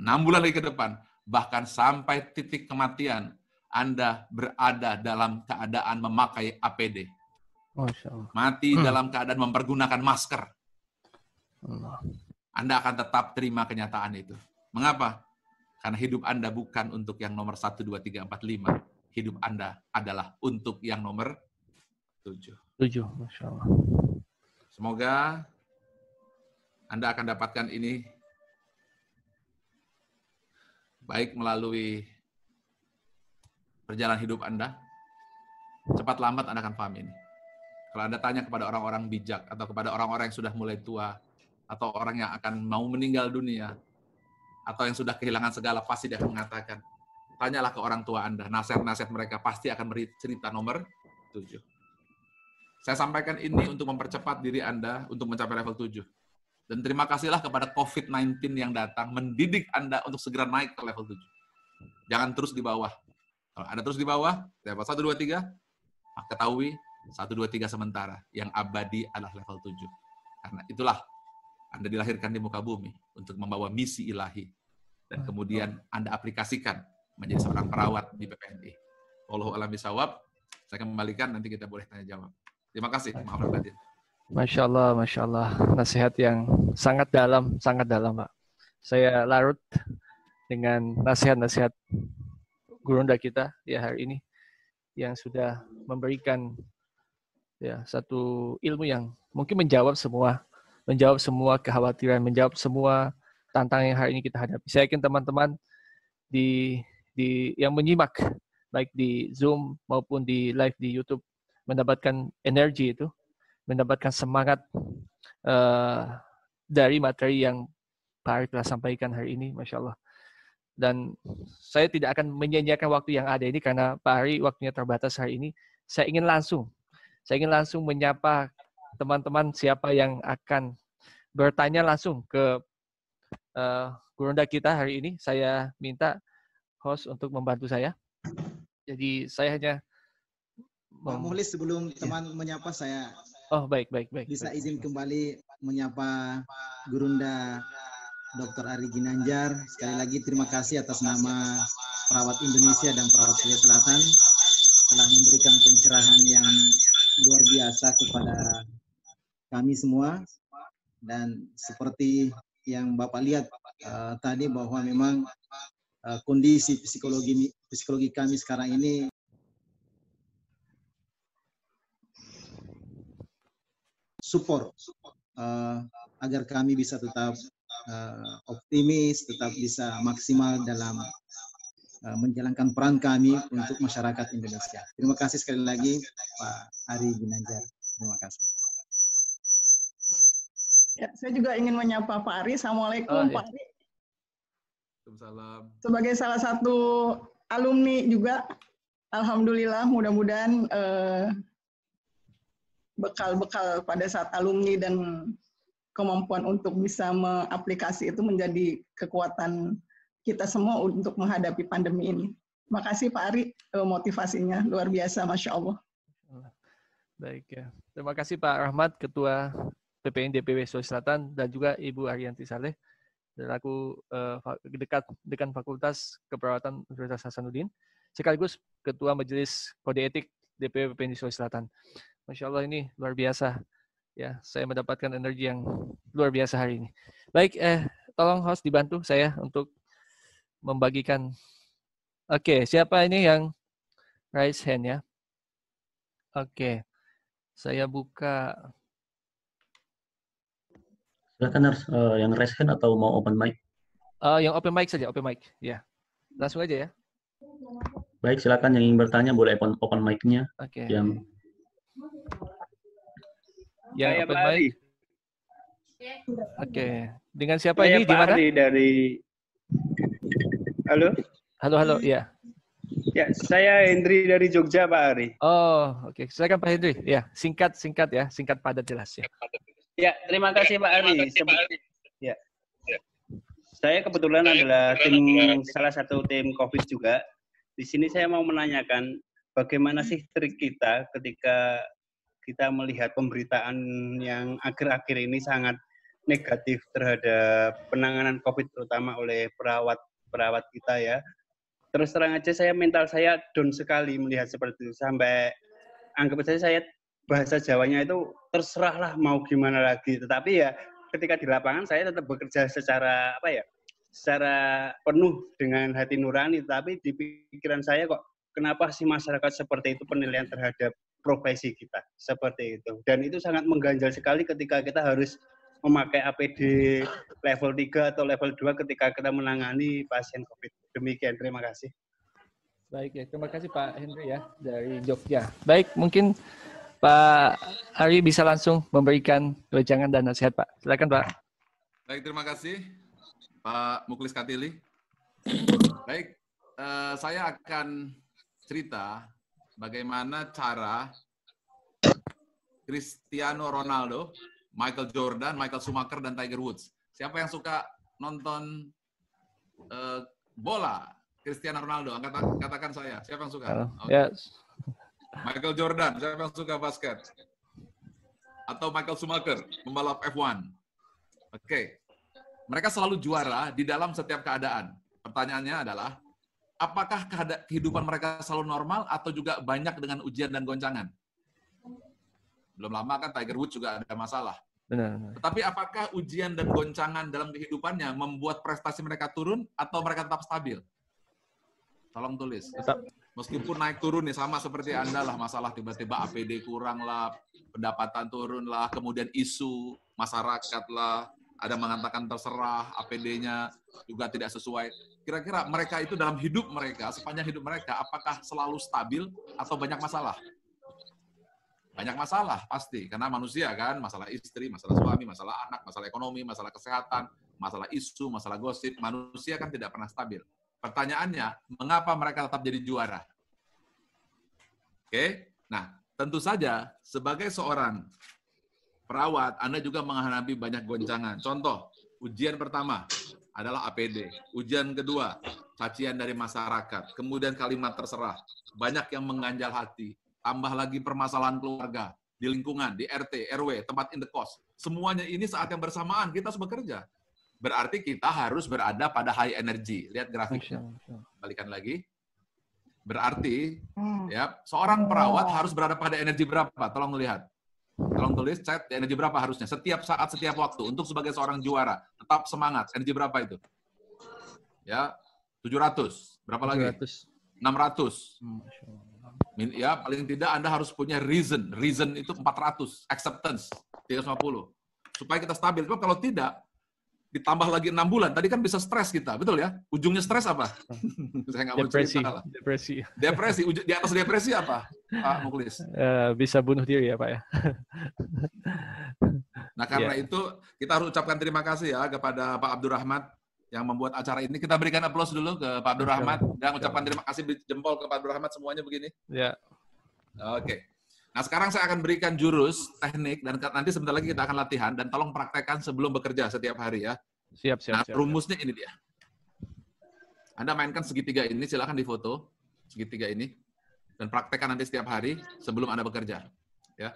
6 bulan lagi ke depan, bahkan sampai titik kematian, Anda berada dalam keadaan memakai APD. Masya Allah. Mati dalam keadaan mempergunakan masker. Allah. Anda akan tetap terima kenyataan itu. Mengapa? Karena hidup Anda bukan untuk yang nomor 1, 2, 3, 4, 5. Hidup Anda adalah untuk yang nomor 7. 7, Masya Allah. Semoga Anda akan dapatkan ini baik melalui perjalanan hidup Anda. Cepat lambat Anda akan paham ini. Kalau Anda tanya kepada orang-orang bijak atau kepada orang-orang yang sudah mulai tua atau orang yang akan mau meninggal dunia atau yang sudah kehilangan segala, pasti dia akan mengatakan, tanyalah ke orang tua Anda, nasihat-nasihat mereka pasti akan bercerita nomor 7. Saya sampaikan ini untuk mempercepat diri Anda untuk mencapai level 7. Dan terima kasihlah kepada COVID-19 yang datang mendidik Anda untuk segera naik ke level 7. Jangan terus di bawah. Kalau Anda terus di bawah, level 1, 2, 3, maka ketahui 1, 2, 3 sementara. Yang abadi adalah level 7. Karena itulah Anda dilahirkan di muka bumi untuk membawa misi ilahi. Dan kemudian Anda aplikasikan menjadi seorang perawat di PPNI. Wallahu a'lam bishawab. Saya akan kembalikan, nanti kita boleh tanya jawab. Terima kasih. Maaf lahir batin. Masya Allah, nasihat yang sangat dalam, Pak. Saya larut dengan nasihat-nasihat gurunda kita ya hari ini yang sudah memberikan ya satu ilmu yang mungkin menjawab semua kekhawatiran, menjawab semua tantangan yang hari ini kita hadapi. Saya yakin teman-teman di yang menyimak baik di Zoom maupun di live di YouTube mendapatkan energi itu, mendapatkan semangat dari materi yang Pak Ari telah sampaikan hari ini, Masya Allah. Dan saya tidak akan menyia-nyiakan waktu yang ada ini karena Pak Ari waktunya terbatas hari ini. Saya ingin langsung menyapa teman-teman siapa yang akan bertanya langsung ke gurunda kita hari ini. Saya minta host untuk membantu saya. Jadi saya hanya Pak Muhlis, sebelum teman menyapa saya. Oh, baik. Bisa izin kembali menyapa gurunda Dr. Ari Ginanjar. Sekali lagi terima kasih atas nama Perawat Indonesia dan Perawat Sulawesi Selatan telah memberikan pencerahan yang luar biasa kepada kami semua. Dan seperti yang Bapak lihat tadi bahwa memang kondisi psikologi kami sekarang ini support agar kami bisa tetap optimis, tetap bisa maksimal dalam menjalankan peran kami untuk masyarakat Indonesia. Terima kasih sekali lagi Pak Ari Ginanjar. Terima kasih. Ya, saya juga ingin menyapa Pak Ari. Assalamualaikum Pak Ari. Waalaikumsalam. Sebagai salah satu alumni juga, alhamdulillah mudah-mudahan bekal-bekal pada saat alumni dan kemampuan untuk bisa mengaplikasi itu menjadi kekuatan kita semua untuk menghadapi pandemi ini. Makasih Pak Ari, motivasinya luar biasa, Masya Allah. Baik ya. Terima kasih Pak Rahmat, Ketua PPN DPW Sulawesi Selatan, dan juga Ibu Ariyanti Saleh, selaku Dekan Fakultas Keperawatan Universitas Hasanuddin, sekaligus Ketua Majelis Kode Etik DPW PPN di Sulawesi Selatan. Masya Allah, ini luar biasa. Ya, saya mendapatkan energi yang luar biasa hari ini. Baik, tolong host dibantu saya untuk membagikan. Oke, siapa ini yang raise hand ya? Oke, saya buka. Silakan harus yang raise hand atau mau open mic? Yang open mic saja, open mic. Ya, langsung aja ya. Baik, silakan yang ingin bertanya boleh open mic-nya. Oke. Yang open mic. Oke, dengan siapa ini? Di mana? Dari Halo? Halo, ya. Ya, saya Hendri dari Jogja, Pak Ari. Oh, oke. Silakan Pak Hendri. Ya, singkat ya, singkat padat jelas ya. Ya, terima kasih Pak Ari. Ya. Saya kebetulan adalah salah satu tim COVID juga. Di sini saya mau menanyakan bagaimana sih trik kita ketika kita melihat pemberitaan yang akhir-akhir ini sangat negatif terhadap penanganan COVID terutama oleh perawat kita ya. Terus terang aja mental saya down sekali melihat seperti itu, sampai anggap saja saya bahasa Jawanya itu terserahlah mau gimana lagi. Tetapi ya ketika di lapangan saya tetap bekerja secara secara penuh dengan hati nurani, tapi di pikiran saya kok kenapa sih masyarakat seperti itu penilaian terhadap profesi kita seperti itu. Dan itu sangat mengganjal sekali ketika kita harus memakai APD level 3 atau level 2 ketika kita menangani pasien COVID. Demikian, terima kasih. Baik ya, terima kasih Pak Hendri ya dari Jogja. Baik, mungkin Pak Ari bisa langsung memberikan wejangan dan nasihat Pak. Silakan Pak. Baik, terima kasih Pak Muklis Katili. Baik, saya akan cerita bagaimana cara Cristiano Ronaldo, Michael Jordan, Michael Schumacher, dan Tiger Woods. Siapa yang suka nonton bola? Cristiano Ronaldo, katakan saya. Siapa yang suka? Okay. Yes. Michael Jordan, siapa yang suka basket? Atau Michael Schumacher, pembalap F1? Oke. Mereka selalu juara di dalam setiap keadaan. Pertanyaannya adalah, apakah kehidupan mereka selalu normal atau juga banyak dengan ujian dan goncangan? Belum lama kan Tiger Woods juga ada masalah. Benar. Tetapi apakah ujian dan goncangan dalam kehidupannya membuat prestasi mereka turun atau mereka tetap stabil? Tolong tulis. Tetap. Meskipun naik turun nih, sama seperti Anda lah, masalah tiba-tiba APD kurang lah, pendapatan turun lah, kemudian isu masyarakat lah, ada mengatakan terserah, APD-nya juga tidak sesuai. Kira-kira mereka itu dalam hidup mereka, sepanjang hidup mereka, apakah selalu stabil atau banyak masalah? Banyak masalah, pasti. Karena manusia kan, masalah istri, masalah suami, masalah anak, masalah ekonomi, masalah kesehatan, masalah isu, masalah gosip. Manusia kan tidak pernah stabil. Pertanyaannya, mengapa mereka tetap jadi juara? Oke, nah tentu saja sebagai seorang perawat, Anda juga menghadapi banyak goncangan. Contoh, ujian pertama adalah APD. Ujian kedua, cacian dari masyarakat. Kemudian kalimat terserah. Banyak yang mengganjal hati. Tambah lagi permasalahan keluarga, di lingkungan, di RT, RW, tempat indekos. Semuanya ini saat yang bersamaan kita harus bekerja. Berarti kita harus berada pada high energy. Lihat grafiknya. Balikan lagi. Berarti ya seorang perawat harus berada pada energi berapa? Tolong lihat. Tolong tulis, chat, energi berapa harusnya? Setiap saat, setiap waktu. Untuk sebagai seorang juara. Tetap semangat. Energi berapa itu? Ya, 700. Berapa lagi? 600. Ya, paling tidak Anda harus punya reason. Reason itu 400. Acceptance, 350. Supaya kita stabil. Sebab kalau tidak, ditambah lagi 6 bulan, tadi kan bisa stres kita, betul ya? Ujungnya stres apa? Saya nggak mau Depresi. cerita lah. Depresi. Depresi, di atas depresi apa, Pak Mukhlis? Bisa bunuh diri ya Pak ya. Nah, karena itu kita harus ucapkan terima kasih ya kepada Pak Abdurrahman yang membuat acara ini. Kita berikan aplaus dulu ke Pak Abdurrahman dan ucapkan terima kasih jempol ke Pak Abdurrahman semuanya begini. Ya. Oke. Nah, sekarang saya akan berikan jurus, teknik, dan nanti sebentar lagi kita akan latihan, dan tolong praktekkan sebelum bekerja setiap hari ya. Siap. Nah, rumusnya ini dia. Anda mainkan segitiga ini, silakan difoto segitiga ini, dan praktekkan nanti setiap hari sebelum Anda bekerja. Ya.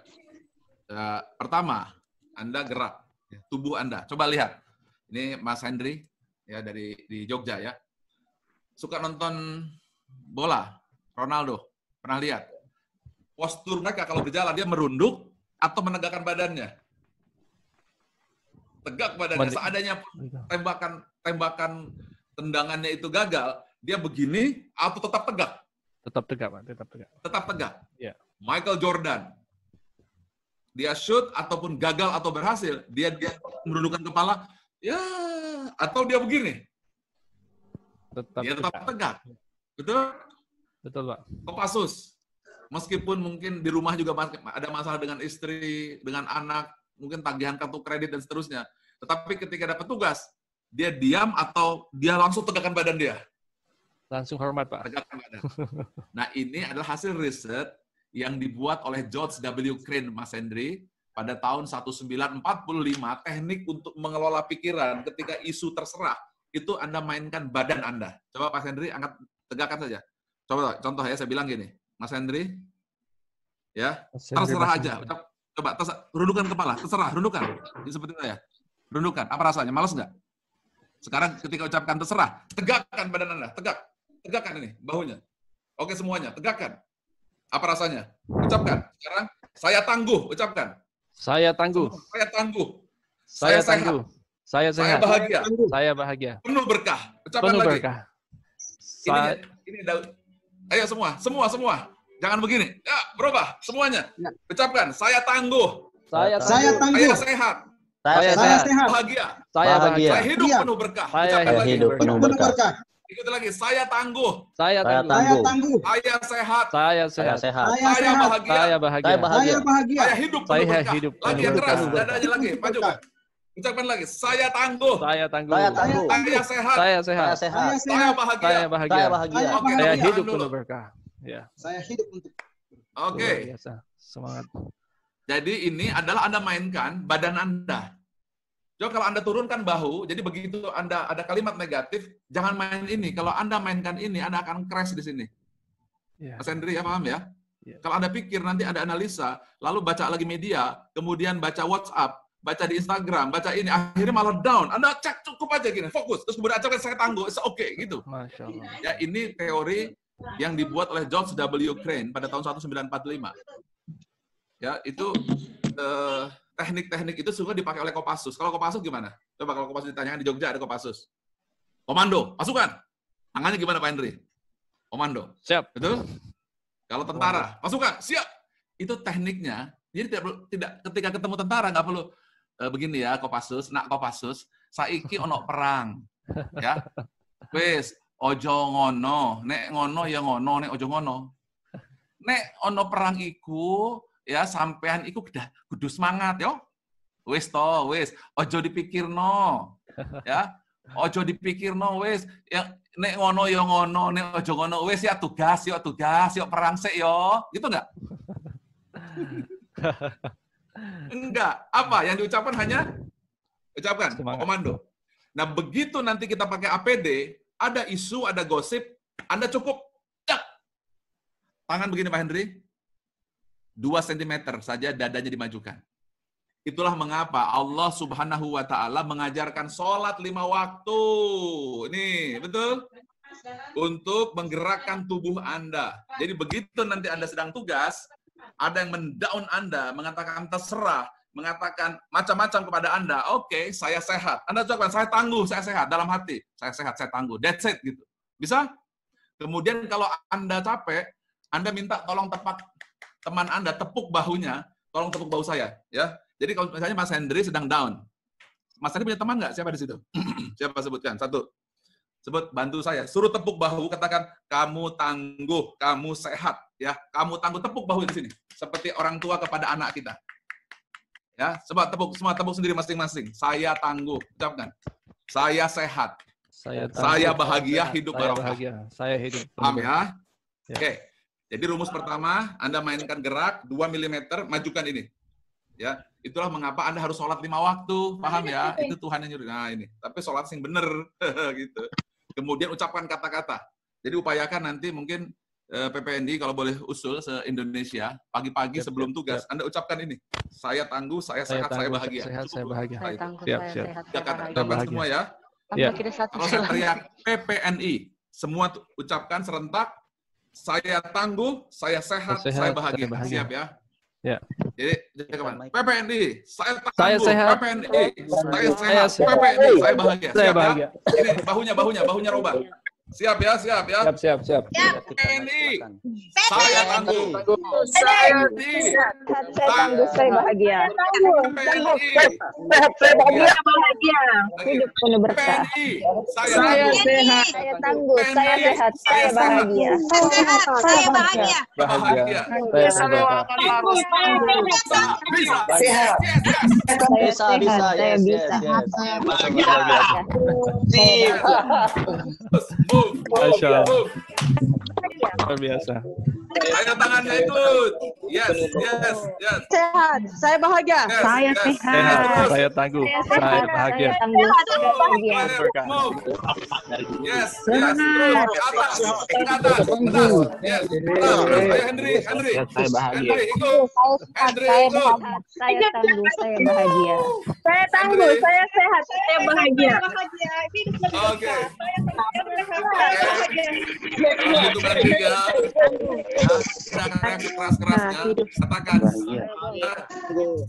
Pertama, Anda gerak, tubuh Anda. Coba lihat. Ini Mas Hendri, ya di Jogja ya. Suka nonton bola, Ronaldo. Pernah lihat? Postur mereka kalau berjalan, dia merunduk atau menegakkan badannya. Tegak badannya. Seadanya tembakan tendangannya itu gagal, dia begini atau tetap tegak? Tetap tegak, Pak. Tetap tegak. Ya. Michael Jordan. Dia shoot ataupun gagal atau berhasil, dia merundukkan kepala, ya, atau dia begini. Dia tetap tegak. Betul? Betul, Pak. Kopassus. Meskipun mungkin di rumah juga ada masalah dengan istri, dengan anak, mungkin tagihan kartu kredit dan seterusnya. Tetapi ketika dapat tugas, dia diam atau dia langsung tegakkan badan dia? Langsung hormat, Pak. Tegakkan badan. Nah, ini adalah hasil riset yang dibuat oleh George W. Crane, Mas Hendri, pada tahun 1945, teknik untuk mengelola pikiran ketika isu terserah, itu Anda mainkan badan Anda. Coba Mas Hendri, angkat, tegakkan saja. Coba, contoh ya, saya bilang gini. Mas Hendri, ya, terserah aja. Coba, rundukan kepala, terserah, rundukan. Ini seperti itu ya. Rundukan, apa rasanya? Malas nggak? Sekarang ketika ucapkan terserah, tegakkan badan Anda, tegakkan ini, bahunya. Oke semuanya, tegakkan. Apa rasanya? Ucapkan. Sekarang, saya tangguh, ucapkan. Saya tangguh. Saya tangguh. Saya sehat. tangguh. Saya Saya sehat. bahagia. Saya bahagia. Penuh berkah. Ucapkan Penuh lagi. berkah. Ini Daud. Ayo semua. Jangan begini. Ya, berubah semuanya. Ucapkan, saya tangguh. Saya Saya tangguh. sehat. Saya Saya sehat. sehat. Bahagia. Saya bahagia. Saya hidup Iya. penuh berkah. Saya Ucapkan lagi. hidup penuh Penuh berkah. berkah. Ikuti lagi. Saya tangguh. Saya Saya tangguh. Saya tangguh. tangguh. Saya sehat. Saya Saya sehat. sehat. Saya Saya sehat. bahagia. Saya bahagia. Saya bahagia. Saya bahagia. Saya hidup penuh Saya berkah. hidup Lagi penuh yang keras. berkah. Dadanya lagi. Majukan. Ucapkan lagi. Saya tangguh. Saya tangguh. Saya tangguh. Saya sehat. Saya Saya sehat. sehat. Saya Saya sehat. bahagia. Saya bahagia. Saya bahagia. Saya Oke, Saya bahagia. tepuk hidup tangan dulu. penuh berkah. Ya. Saya hidup untuk Oke. Luar biasa. Semangat. Jadi ini adalah Anda mainkan badan Anda. Jadi kalau Anda turunkan bahu, jadi begitu Anda ada kalimat negatif, jangan main ini. Kalau Anda mainkan ini, Anda akan crash di sini. Ya. Mas Hendri ya, paham ya? Ya. Kalau Anda pikir nanti ada analisa, lalu baca lagi media, kemudian baca WhatsApp, baca di Instagram, baca ini, akhirnya malah down. Anda cek cukup aja gini, fokus. Terus kemudian aja saya tangguh, it's okay gitu. Masya Allah. Ya, ini teori yang dibuat oleh George W. Crane pada tahun 1945. Ya, itu teknik-teknik itu suka dipakai oleh Kopassus. Kalau Kopassus gimana? Coba kalau Kopassus ditanyakan di Jogja ada Kopassus. Komando, pasukan. Tangannya gimana Pak Hendri? Komando. Siap. Betul? Kalau tentara, pasukan, siap. Itu tekniknya. Jadi tidak ketika ketemu tentara nggak perlu begini ya Kopassus, nak Kopassus, saiki ono perang. Ya. Wes, ojo ngono, nek ngono ya ngono, nek ojo ngono. Nek ono perang iku, ya sampean iku kudu semangat yo. Wis to, wis. Ojo dipikirno. Ya. Ojo dipikirno wis. Ya nek ngono ya ngono, nek ojo ngono wis ya tugas, yuk perang sik yo. Gitu enggak? Enggak. Apa yang diucapkan hanya ucapkan Semangat. komando. Nah, begitu nanti kita pakai APD, ada isu, ada gosip, Anda cukup cak. Tangan begini Pak Hendri. 2 cm saja dadanya dimajukan. Itulah mengapa Allah Subhanahu wa taala mengajarkan sholat 5 waktu. Ini, betul? Untuk menggerakkan tubuh Anda. Jadi begitu nanti Anda sedang tugas, ada yang mendown Anda, mengatakan terserah, mengatakan macam-macam kepada Anda. Oke, saya sehat. Anda ucapkan, saya tangguh, saya sehat. Dalam hati, saya sehat, saya tangguh. That's it, gitu. Bisa? Kemudian kalau Anda capek, Anda minta tolong teman Anda tepuk bahunya, tolong tepuk bahu saya. Ya. Jadi kalau misalnya Mas Hendri sedang down, Mas tadi punya teman nggak? Siapa di situ? Siapa sebutkan? Satu. Sebut, bantu saya. Suruh tepuk bahu, katakan, kamu tangguh, kamu sehat. Ya, kamu tangguh, tepuk bahu di sini. Seperti orang tua kepada anak kita. Ya, semua tepuk sendiri masing-masing. Saya tangguh, ucapkan. Saya sehat. Saya bahagia, hidup barokah. Saya hidup. Paham ya? Ya. Oke. Jadi rumus pertama, Anda mainkan gerak 2 mm, majukan ini. Ya, itulah mengapa Anda harus sholat 5 waktu. Paham ya? Itu Tuhan yang nyuruh. Nah, ini. Tapi sholat yang benar gitu. Kemudian ucapkan kata-kata. Jadi upayakan nanti mungkin PPND kalau boleh usul se-Indonesia, pagi-pagi sebelum tugas, Anda ucapkan ini. Saya tangguh, saya sehat, saya bahagia. Sehat, saya bahagia. Saya tangguh, Siap, saya siap. sehat, Ya, saya kata bahagia. semua ya. Ya. Kalau saya teriak PPNI, semua ucapkan serentak. Saya tangguh, saya sehat, saya bahagia. Siap ya? Ya. Jadi, PPNI, saya tangguh, Saya sehat. PPNI, saya sehat, PPNI, saya bahagia. Saya Siap bahagia. Ya? Ini bahunya robah. Siap ya? Siap. PPNI, saya tangguh. Saya tangguh, saya bahagia. PPNI, Saya bahagia. Hidup penuh berkah. PPNI, saya Saya tangguh. sehat. Saya tangguh, saya sehat, saya bahagia. Saya bahagia. Bahagia. Bisa. Saya sehat, saya bisa. Masya Allah. Luar biasa. Ayo tangannya ikut. Yes. Sehat, saya bahagia. Yes, Saya yes. sehat. Saya tangguh, saya bahagia. Saya tangguh, saya bahagia. Move. Yes. Terus ke atas. Yes. Terus. Ayo Henry. Saya bahagia. Henry ikut. Henry ikut. Saya tangguh, saya bahagia. Saya tangguh, saya sehat, saya bahagia. Oke. Hitungan 3. Jangan reaksi keras-kerasnya. Katakan.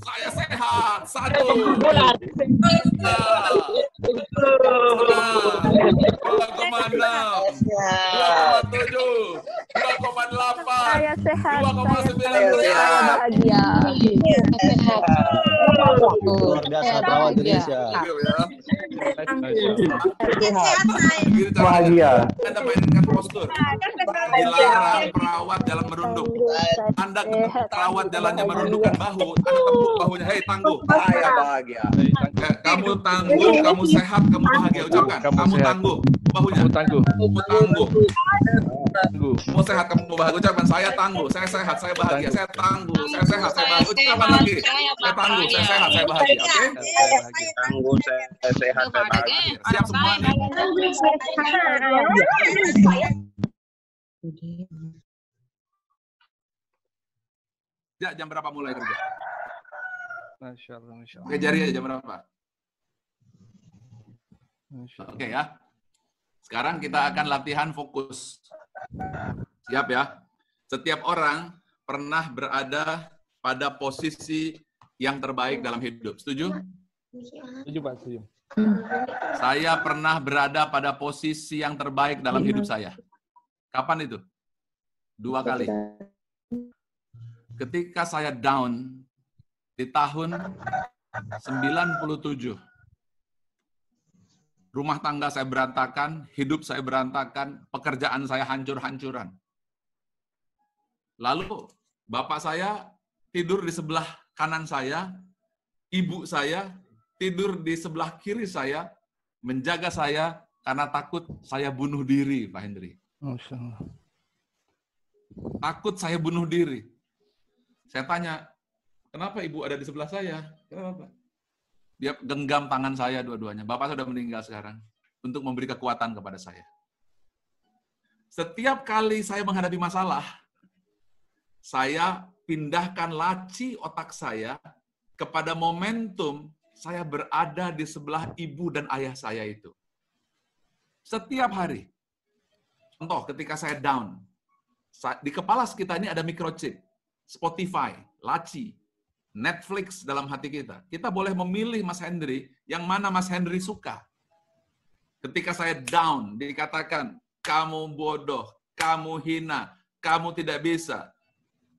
Saya sehat. 1. 2,6. 2,7. 2,8. Saya sehat, 2,9. saya bahagia. Luar biasa perawat Indonesia. Bahagia. Anda mainkan postur. Dilarang perawat jalan merunduk. Anda perawat jalannya merundukkan bahu. Anda tepuk bahunya. Hei, tangguh. Saya bahagia. Kamu tangguh, kamu sehat, kamu bahagia. Ucapkan. Kamu tangguh. Bahunya. Kamu tangguh. Kamu tangguh. Tangguh. Kamu sehat, kamu bahagia. Ucapkan. Saya tangguh, saya sehat, saya bahagia. Saya tangguh, saya sehat, saya bahagia. Ucapkan lagi. Saya tangguh, saya sehat, saya bahagia. Oke? Tangguh, saya sehat, saya bahagia. Siap semua nih? Ya, jam berapa mulai kerja? Masya Allah. Oke, jari aja jam berapa? Masya Allah. Oke ya. Sekarang kita akan latihan fokus. Siap ya? Setiap orang pernah berada pada posisi yang terbaik dalam hidup. Setuju? Setuju, Pak. Setuju. Saya pernah berada pada posisi yang terbaik dalam hidup saya. Kapan itu? 2 kali. Ketika saya down di tahun 97. Rumah tangga saya berantakan, hidup saya berantakan, pekerjaan saya hancur-hancuran. Lalu bapak saya tidur di sebelah kanan saya, ibu saya tidur di sebelah kiri saya, menjaga saya karena takut saya bunuh diri, Pak Hendri. Masya Allah. Takut saya bunuh diri. Saya tanya, kenapa ibu ada di sebelah saya? Kenapa? Dia genggam tangan saya dua-duanya. Bapak sudah meninggal sekarang untuk memberi kekuatan kepada saya. Setiap kali saya menghadapi masalah, saya pindahkan laci otak saya kepada momentum saya berada di sebelah ibu dan ayah saya itu. Setiap hari. Contoh, ketika saya down, di kepala kita ini ada microchip, Spotify, laci, Netflix dalam hati kita. Kita boleh memilih Mas Hendri, yang mana Mas Hendri suka. Ketika saya down, dikatakan, kamu bodoh, kamu hina, kamu tidak bisa.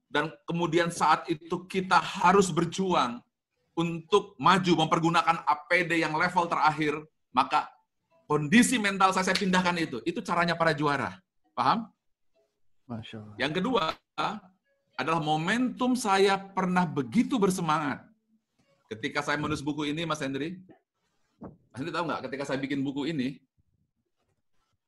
Dan kemudian saat itu kita harus berjuang. untuk maju mempergunakan APD yang level terakhir, maka kondisi mental saya pindahkan itu. Itu caranya para juara. Paham? Masya Allah. Yang kedua adalah momentum saya pernah begitu bersemangat. Ketika saya menulis buku ini, Mas Hendri, tahu nggak, ketika saya bikin buku ini,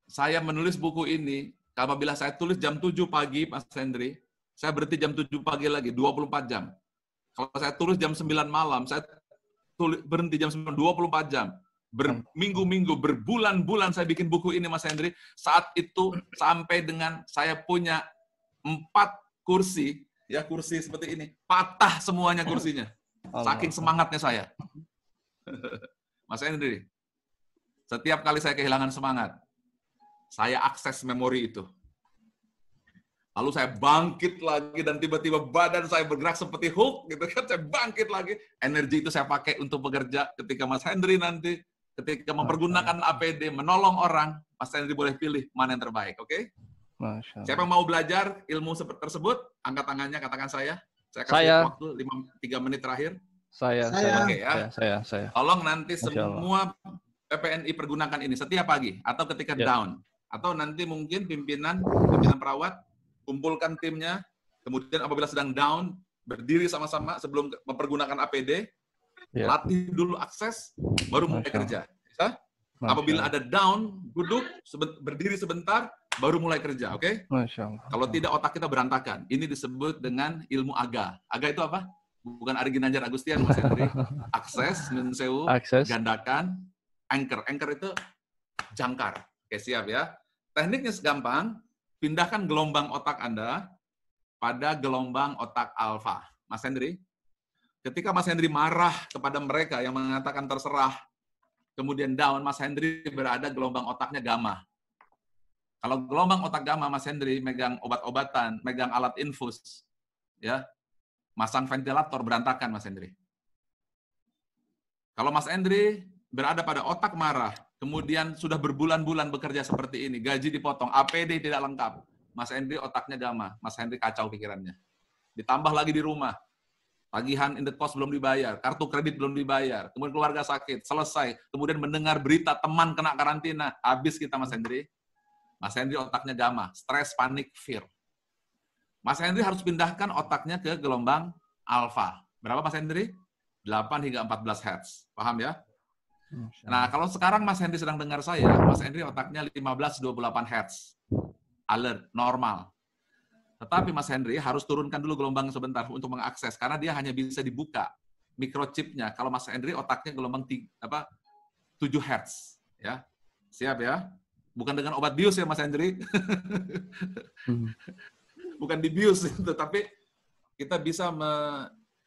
saya menulis buku ini, apabila saya tulis jam 7 pagi, Mas Hendri, saya berhenti jam 7 pagi lagi, 24 jam. Kalau saya tulis jam 9 malam, saya berhenti jam 9, 24 jam. Berminggu-minggu, berbulan-bulan saya bikin buku ini, Mas Hendri. Saat itu sampai dengan saya punya 4 kursi, ya kursi seperti ini, patah semuanya kursinya. Saking semangatnya saya. Mas Hendri, setiap kali saya kehilangan semangat, saya akses memori itu. Lalu saya bangkit lagi dan tiba-tiba badan saya bergerak seperti Hulk, gitu kan? Saya bangkit lagi. Energi itu saya pakai untuk bekerja. Ketika Mas Hendri nanti, ketika mempergunakan APD, menolong orang, Mas Hendri boleh pilih mana yang terbaik, oke? Siapa yang mau belajar ilmu tersebut? Angkat tangannya, katakan saya. Saya kasih waktu 3 menit terakhir. Saya. Oke, ya. Saya. Tolong nanti semua PPNI pergunakan ini setiap pagi atau ketika down. Atau nanti mungkin pimpinan perawat kumpulkan timnya, kemudian apabila sedang down, berdiri sama-sama sebelum mempergunakan APD, latih dulu akses, baru mulai kerja. Bisa? Apabila ada down, duduk, berdiri sebentar, baru mulai kerja, oke? Kalau tidak, otak kita berantakan. Ini disebut dengan ilmu AGA. AGA itu apa? Bukan Ari Ginanjar Agustian, Mas Hendri. Akses, nun sewu, gandakan, anchor. Anchor itu jangkar. Oke, siap ya. Tekniknya segampang, pindahkan gelombang otak Anda pada gelombang otak alfa. Mas Hendri, ketika Mas Hendri marah kepada mereka yang mengatakan terserah, kemudian down, Mas Hendri berada gelombang otaknya gamma. Kalau gelombang otak gamma, Mas Hendri megang obat-obatan, megang alat infus, ya, masang ventilator, berantakan Mas Hendri. Kalau Mas Hendri berada pada otak marah, kemudian sudah berbulan-bulan bekerja seperti ini, gaji dipotong, APD tidak lengkap, Mas Hendri otaknya gamma, Mas Hendri kacau pikirannya. Ditambah lagi di rumah, tagihan in the cost belum dibayar, kartu kredit belum dibayar, kemudian keluarga sakit, selesai, kemudian mendengar berita teman kena karantina, habis kita Mas Hendri. Mas Hendri otaknya gamma, stres, panik, fear. Mas Hendri harus pindahkan otaknya ke gelombang alfa. Berapa Mas Hendri? 8 hingga 14 Hz. Paham ya? Nah, kalau sekarang Mas Hendri sedang dengar saya, Mas Hendri otaknya 15-28 Hz. Alert, normal. Tetapi Mas Hendri harus turunkan dulu gelombang sebentar untuk mengakses, karena dia hanya bisa dibuka microchipnya. Kalau Mas Hendri otaknya gelombang 7 Hz. Ya. Siap ya? Bukan dengan obat bius ya Mas Hendri. Bukan dibius itu, tapi kita bisa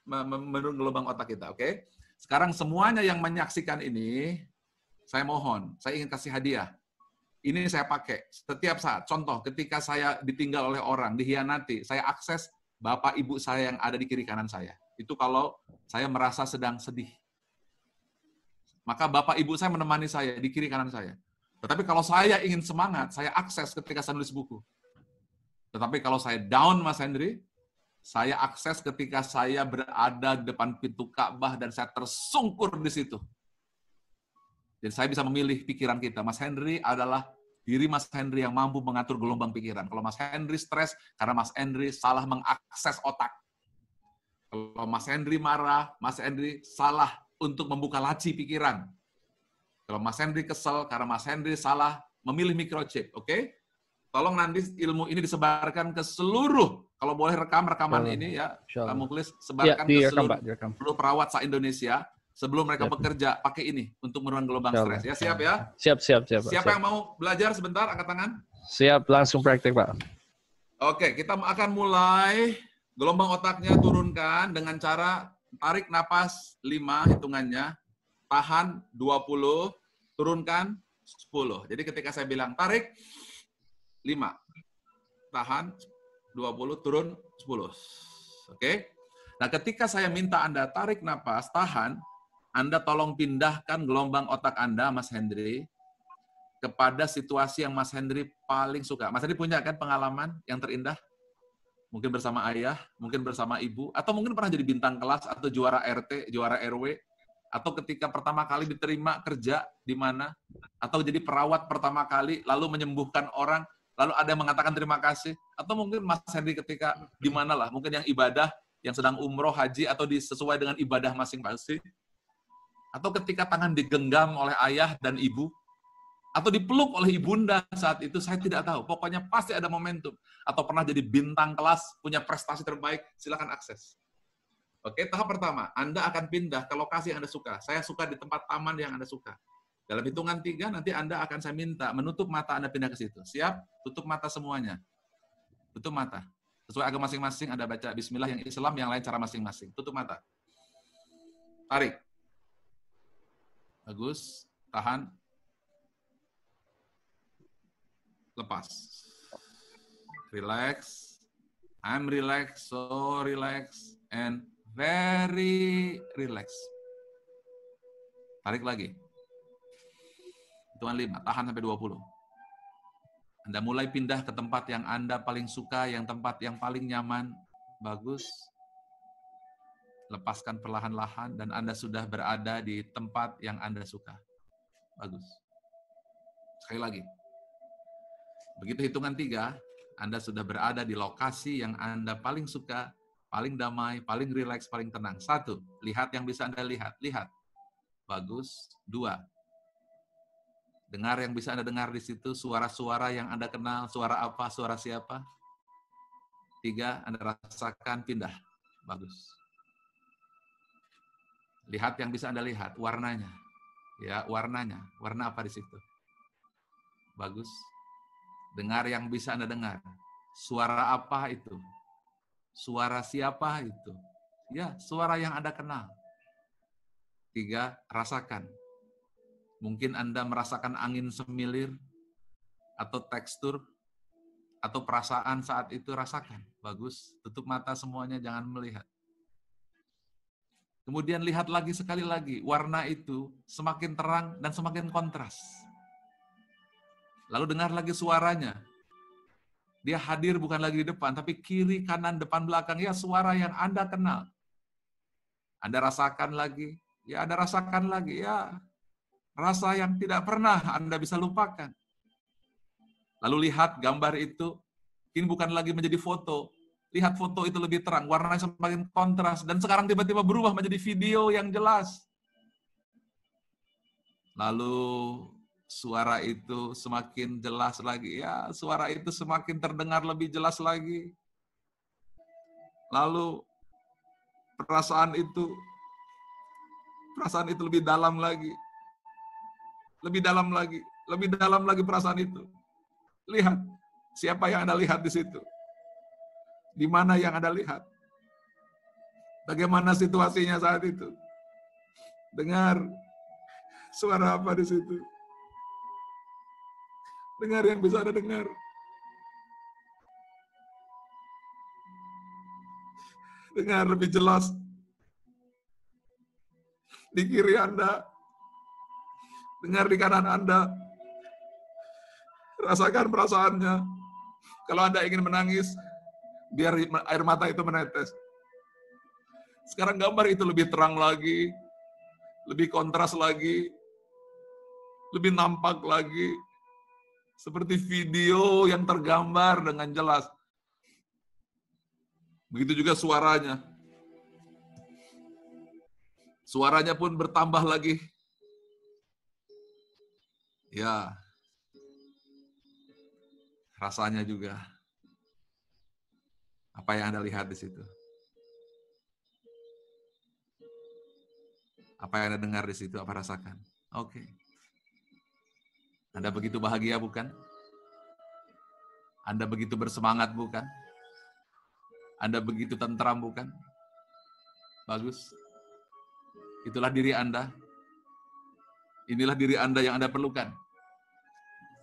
menurun gelombang otak kita, oke? Sekarang semuanya yang menyaksikan ini, saya mohon, saya ingin kasih hadiah. Ini saya pakai setiap saat. Contoh, ketika saya ditinggal oleh orang, dihianati, saya akses bapak ibu saya yang ada di kiri kanan saya. Itu kalau saya merasa sedang sedih. Maka bapak ibu saya menemani saya di kiri kanan saya. Tetapi kalau saya ingin semangat, saya akses ketika saya nulis buku. Tetapi kalau saya down, Mas Hendri, saya akses ketika saya berada di depan pintu Ka'bah dan saya tersungkur di situ. Dan saya bisa memilih pikiran kita. Mas Hendri adalah diri Mas Hendri yang mampu mengatur gelombang pikiran. Kalau Mas Hendri stres, karena Mas Hendri salah mengakses otak. Kalau Mas Hendri marah, Mas Hendri salah untuk membuka laci pikiran. Kalau Mas Hendri kesel, karena Mas Hendri salah memilih microchip. Oke? Tolong nanti ilmu ini disebarkan ke seluruh, kalau boleh rekaman ini ya, Pak Mukhlis, sebarkan ke seluruh perawat se-Indonesia. Sebelum mereka bekerja, pakai ini untuk menurunkan gelombang stres. Ya, siap ya? Siap. Siapa yang mau belajar sebentar, angkat tangan? Siap, langsung praktek, Pak. Oke, kita akan mulai gelombang otaknya turunkan dengan cara tarik napas 5 hitungannya, tahan 20, turunkan 10. Jadi ketika saya bilang tarik 5, tahan 20, turun 10. Oke? Nah, ketika saya minta Anda tarik napas, tahan, Anda tolong pindahkan gelombang otak Anda, Mas Hendri, kepada situasi yang Mas Hendri paling suka. Mas Hendri punya kan pengalaman yang terindah? mungkin bersama ayah, mungkin bersama ibu, atau mungkin pernah jadi bintang kelas atau juara RT, juara RW, atau ketika pertama kali diterima kerja di mana, atau jadi perawat pertama kali, lalu menyembuhkan orang, lalu ada yang mengatakan terima kasih, atau mungkin Mas Henry ketika di mana lah, mungkin yang ibadah, yang sedang umroh, haji, atau sesuai dengan ibadah masing-masing, atau ketika tangan digenggam oleh ayah dan ibu, atau dipeluk oleh ibunda saat itu, saya tidak tahu. Pokoknya pasti ada momentum. Atau pernah jadi bintang kelas, punya prestasi terbaik, silakan akses. Oke, tahap pertama, Anda akan pindah ke lokasi yang Anda suka. Saya suka di tempat taman yang Anda suka. Dalam hitungan 3, nanti Anda akan saya minta menutup mata Anda pindah ke situ. Siap? Tutup mata semuanya. Tutup mata. Sesuai agama masing-masing, Anda baca bismillah, yang Islam, yang lain cara masing-masing. Tutup mata. Tarik. Bagus. Tahan. Lepas. Relax. I'm relaxed, so relaxed, and very relaxed. Tarik lagi. Hitungan 5, tahan sampai 20. Anda mulai pindah ke tempat yang Anda paling suka, yang tempat yang paling nyaman. Bagus. Lepaskan perlahan-lahan, dan Anda sudah berada di tempat yang Anda suka. Bagus. Sekali lagi. Begitu hitungan 3, Anda sudah berada di lokasi yang Anda paling suka, paling damai, paling rileks, paling tenang. 1, lihat yang bisa Anda lihat. Lihat. Bagus. 2, dengar yang bisa Anda dengar di situ, suara-suara yang Anda kenal, suara apa, suara siapa. 3, Anda rasakan pindah. Bagus. Lihat yang bisa Anda lihat, warnanya. Ya, warnanya. Warna apa di situ? Bagus. Dengar yang bisa Anda dengar. Suara apa itu? Suara siapa itu? Ya, suara yang Anda kenal. 3, rasakan. Mungkin Anda merasakan angin semilir, atau tekstur, atau perasaan saat itu, rasakan. Bagus. Tutup mata semuanya, jangan melihat. Kemudian lihat lagi sekali lagi. Warna itu semakin terang dan semakin kontras. Lalu dengar lagi suaranya. Dia hadir bukan lagi di depan, tapi kiri, kanan, depan, belakang. Ya, suara yang Anda kenal. Anda rasakan lagi. Ya, Anda rasakan lagi. Ya, rasa yang tidak pernah Anda bisa lupakan. Lalu lihat gambar itu. Ini bukan lagi menjadi foto. Lihat foto itu lebih terang. Warnanya semakin kontras. Dan sekarang tiba-tiba berubah menjadi video yang jelas. Lalu suara itu semakin jelas lagi. Ya, suara itu semakin terdengar lebih jelas lagi. Lalu perasaan itu lebih dalam lagi. Lebih dalam lagi. Lebih dalam lagi perasaan itu. Lihat, siapa yang Anda lihat di situ? Di mana yang Anda lihat? Bagaimana situasinya saat itu? Dengar suara apa di situ? Dengar yang bisa Anda dengar. Dengar lebih jelas. Di kiri Anda. Dengar di kanan Anda. Rasakan perasaannya. Kalau Anda ingin menangis, biar air mata itu menetes. Sekarang gambar itu lebih terang lagi. Lebih kontras lagi. Lebih nampak lagi. Seperti video yang tergambar dengan jelas. Begitu juga suaranya. Suaranya pun bertambah lagi. Ya. Rasanya juga. Apa yang Anda lihat di situ? Apa yang Anda dengar di situ? Apa rasakan? Oke. Anda begitu bahagia, bukan? Anda begitu bersemangat, bukan? Anda begitu tentram, bukan? Bagus. Itulah diri Anda. Inilah diri Anda yang Anda perlukan.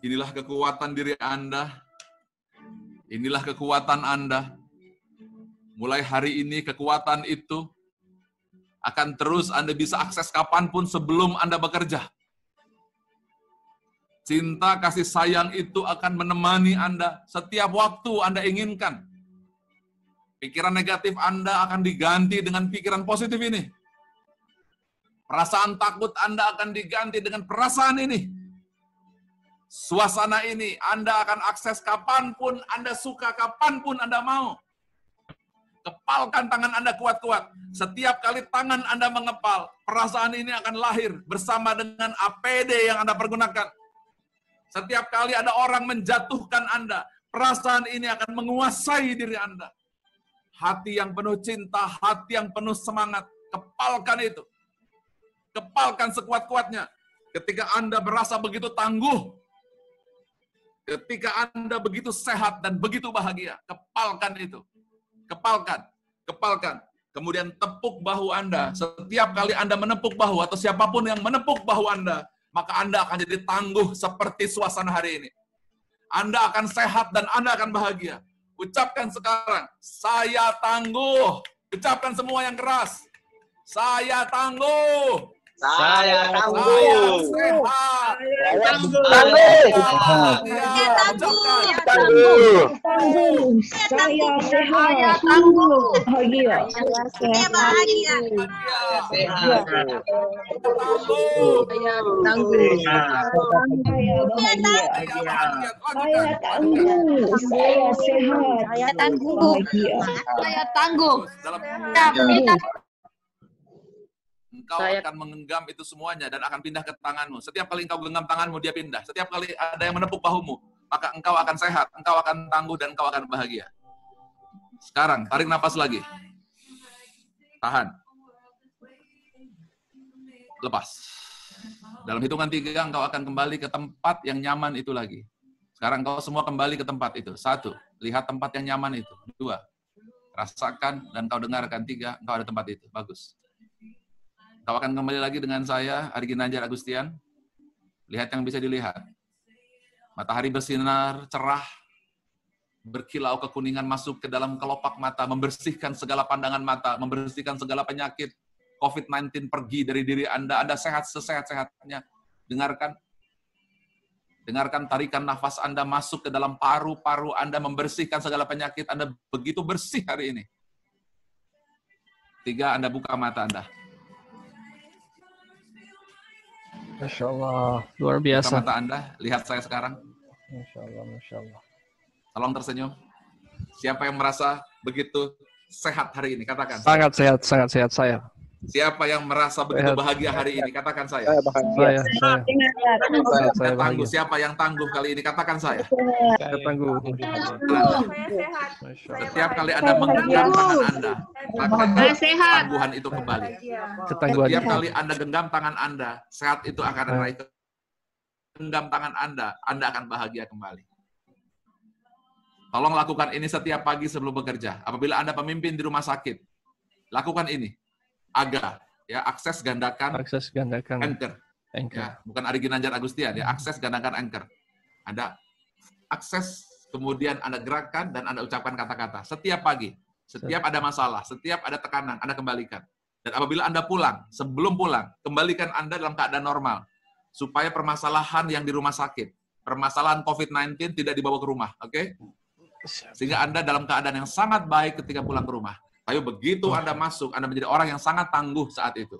Inilah kekuatan diri Anda. Inilah kekuatan Anda. Mulai hari ini kekuatan itu akan terus Anda bisa akses kapanpun sebelum Anda bekerja. Cinta kasih sayang itu akan menemani Anda setiap waktu Anda inginkan. Pikiran negatif Anda akan diganti dengan pikiran positif ini. Perasaan takut Anda akan diganti dengan perasaan ini. Suasana ini Anda akan akses kapanpun Anda suka, kapanpun Anda mau. Kepalkan tangan Anda kuat-kuat. Setiap kali tangan Anda mengepal, perasaan ini akan lahir bersama dengan APD yang Anda pergunakan. Setiap kali ada orang menjatuhkan Anda, perasaan ini akan menguasai diri Anda. Hati yang penuh cinta, hati yang penuh semangat, kepalkan itu. Kepalkan sekuat-kuatnya. Ketika Anda merasa begitu tangguh, ketika Anda begitu sehat dan begitu bahagia, kepalkan itu. Kepalkan, kepalkan. Kemudian tepuk bahu Anda. Setiap kali Anda menepuk bahu atau siapapun yang menepuk bahu Anda, maka Anda akan jadi tangguh seperti suasana hari ini. Anda akan sehat dan Anda akan bahagia. Ucapkan sekarang, saya tangguh. Ucapkan semua yang keras. Saya tangguh. Saya tangguh. Saya sehat. Saya tangguh. Saya tangguh. Saya sehat. Tangguh. Bahagia. Saya bahagia. Tangguh. Saya bahagia. Saya tangguh. Saya sehat. Saya tangguh. Bahagia. Saya tangguh. Engkau akan menggenggam itu semuanya dan akan pindah ke tanganmu. Setiap kali engkau genggam tanganmu, dia pindah. Setiap kali ada yang menepuk bahumu, maka engkau akan sehat, engkau akan tangguh, dan engkau akan bahagia. Sekarang, tarik nafas lagi. Tahan. Lepas. Dalam hitungan 3, engkau akan kembali ke tempat yang nyaman itu lagi. Sekarang engkau semua kembali ke tempat itu. 1, lihat tempat yang nyaman itu. 2, rasakan dan kau dengarkan. 3, engkau ada tempat itu. Bagus. Kau akan kembali lagi dengan saya, Ari Ginanjar Agustian. Lihat yang bisa dilihat. Matahari bersinar cerah, berkilau kekuningan masuk ke dalam kelopak mata, membersihkan segala pandangan mata, membersihkan segala penyakit. COVID-19 pergi dari diri Anda sehat sesehat-sehatnya. Dengarkan. Dengarkan tarikan nafas Anda masuk ke dalam paru-paru Anda, membersihkan segala penyakit. Anda begitu bersih hari ini. 3, Anda buka mata Anda. Masya Allah, luar biasa. Buka mata Anda, lihat saya sekarang. Masya Allah, Masya Allah. Tolong tersenyum. Siapa yang merasa begitu sehat hari ini? Katakan. Sangat sehat saya. Siapa yang merasa begitu bahagia hari ini? Katakan saya. Saya Tangguh. bahagia. Siapa yang tangguh kali ini? Katakan saya. Saya tangguh. Setiap kali Anda menggenggam tangan Anda, maka ketangguhan itu kembali. Ketangguhan. Setiap kali Anda genggam tangan Anda, sehat itu akan naik. Genggam tangan Anda akan bahagia kembali. Tolong lakukan ini setiap pagi sebelum bekerja. Apabila Anda pemimpin di rumah sakit, lakukan ini. AGA, ya, akses gandakan anchor. Ya, bukan Ari Ginanjar Agustian, ya, akses gandakan anchor. Anda akses, kemudian Anda gerakkan dan Anda ucapkan kata-kata setiap pagi. Setiap ada masalah, setiap ada tekanan, Anda kembalikan. Dan apabila Anda pulang, sebelum pulang, kembalikan Anda dalam keadaan normal. Supaya permasalahan yang di rumah sakit, permasalahan COVID-19 tidak dibawa ke rumah, oke? Sehingga Anda dalam keadaan yang sangat baik ketika pulang ke rumah. Tapi begitu Anda masuk, Anda menjadi orang yang sangat tangguh saat itu.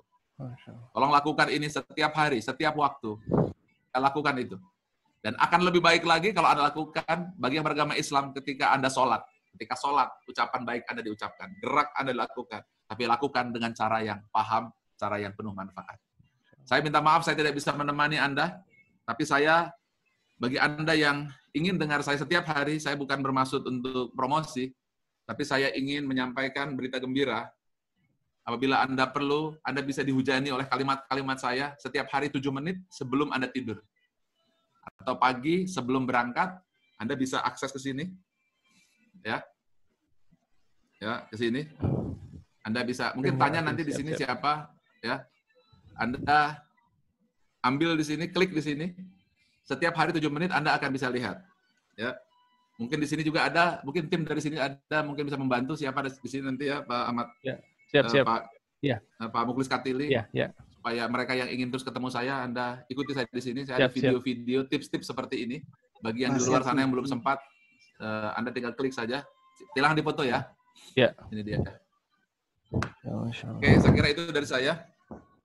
Tolong lakukan ini setiap hari, setiap waktu. Lakukan itu. Dan akan lebih baik lagi kalau Anda lakukan bagi yang beragama Islam ketika Anda sholat. Ketika sholat, ucapan baik Anda diucapkan. Gerak Anda dilakukan. Tapi lakukan dengan cara yang paham, cara yang penuh manfaat. Saya minta maaf saya tidak bisa menemani Anda. Tapi saya, bagi Anda yang ingin dengar saya setiap hari, saya bukan bermaksud untuk promosi. Tapi saya ingin menyampaikan berita gembira. Apabila Anda perlu, Anda bisa dihujani oleh kalimat-kalimat saya setiap hari 7 menit sebelum Anda tidur. Atau pagi sebelum berangkat, Anda bisa akses ke sini. Ya. Ya, ke sini. Anda bisa, mungkin tanya nanti di sini siapa. Ya. Anda ambil di sini, klik di sini. Setiap hari 7 menit Anda akan bisa lihat. Ya. Mungkin di sini juga ada, mungkin tim dari sini ada, mungkin bisa membantu siapa di sini nanti ya, Pak Ahmad. Ya, siap. Pak Muklis Katili. Ya. Supaya mereka yang ingin terus ketemu saya, Anda ikuti saya di sini. Saya ada video-video, tips-tips seperti ini. Bagi yang di luar sana yang belum sempat, Anda tinggal klik saja. Silahkan dipoto ya. Ya. Ini dia. Ya, Masya Allah. Oke, saya kira itu dari saya.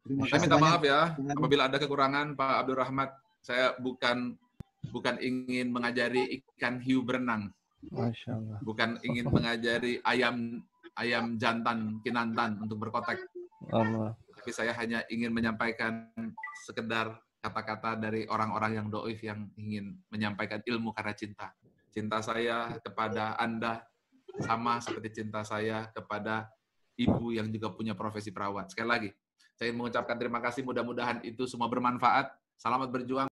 Terima Saya kasih minta banyak. maaf ya, apabila ada kekurangan, Pak Abdul Rahmat. Saya bukan ingin mengajari ikan hiu berenang, Masya Allah. bukan ingin mengajari ayam jantan kinantan untuk berkotek. Allah. Tapi saya hanya ingin menyampaikan sekedar kata-kata dari orang-orang yang doif yang ingin menyampaikan ilmu karena cinta. Cinta saya kepada Anda sama seperti cinta saya kepada ibu yang juga punya profesi perawat. Sekali lagi, saya ingin mengucapkan terima kasih, mudah-mudahan itu semua bermanfaat. Selamat berjuang.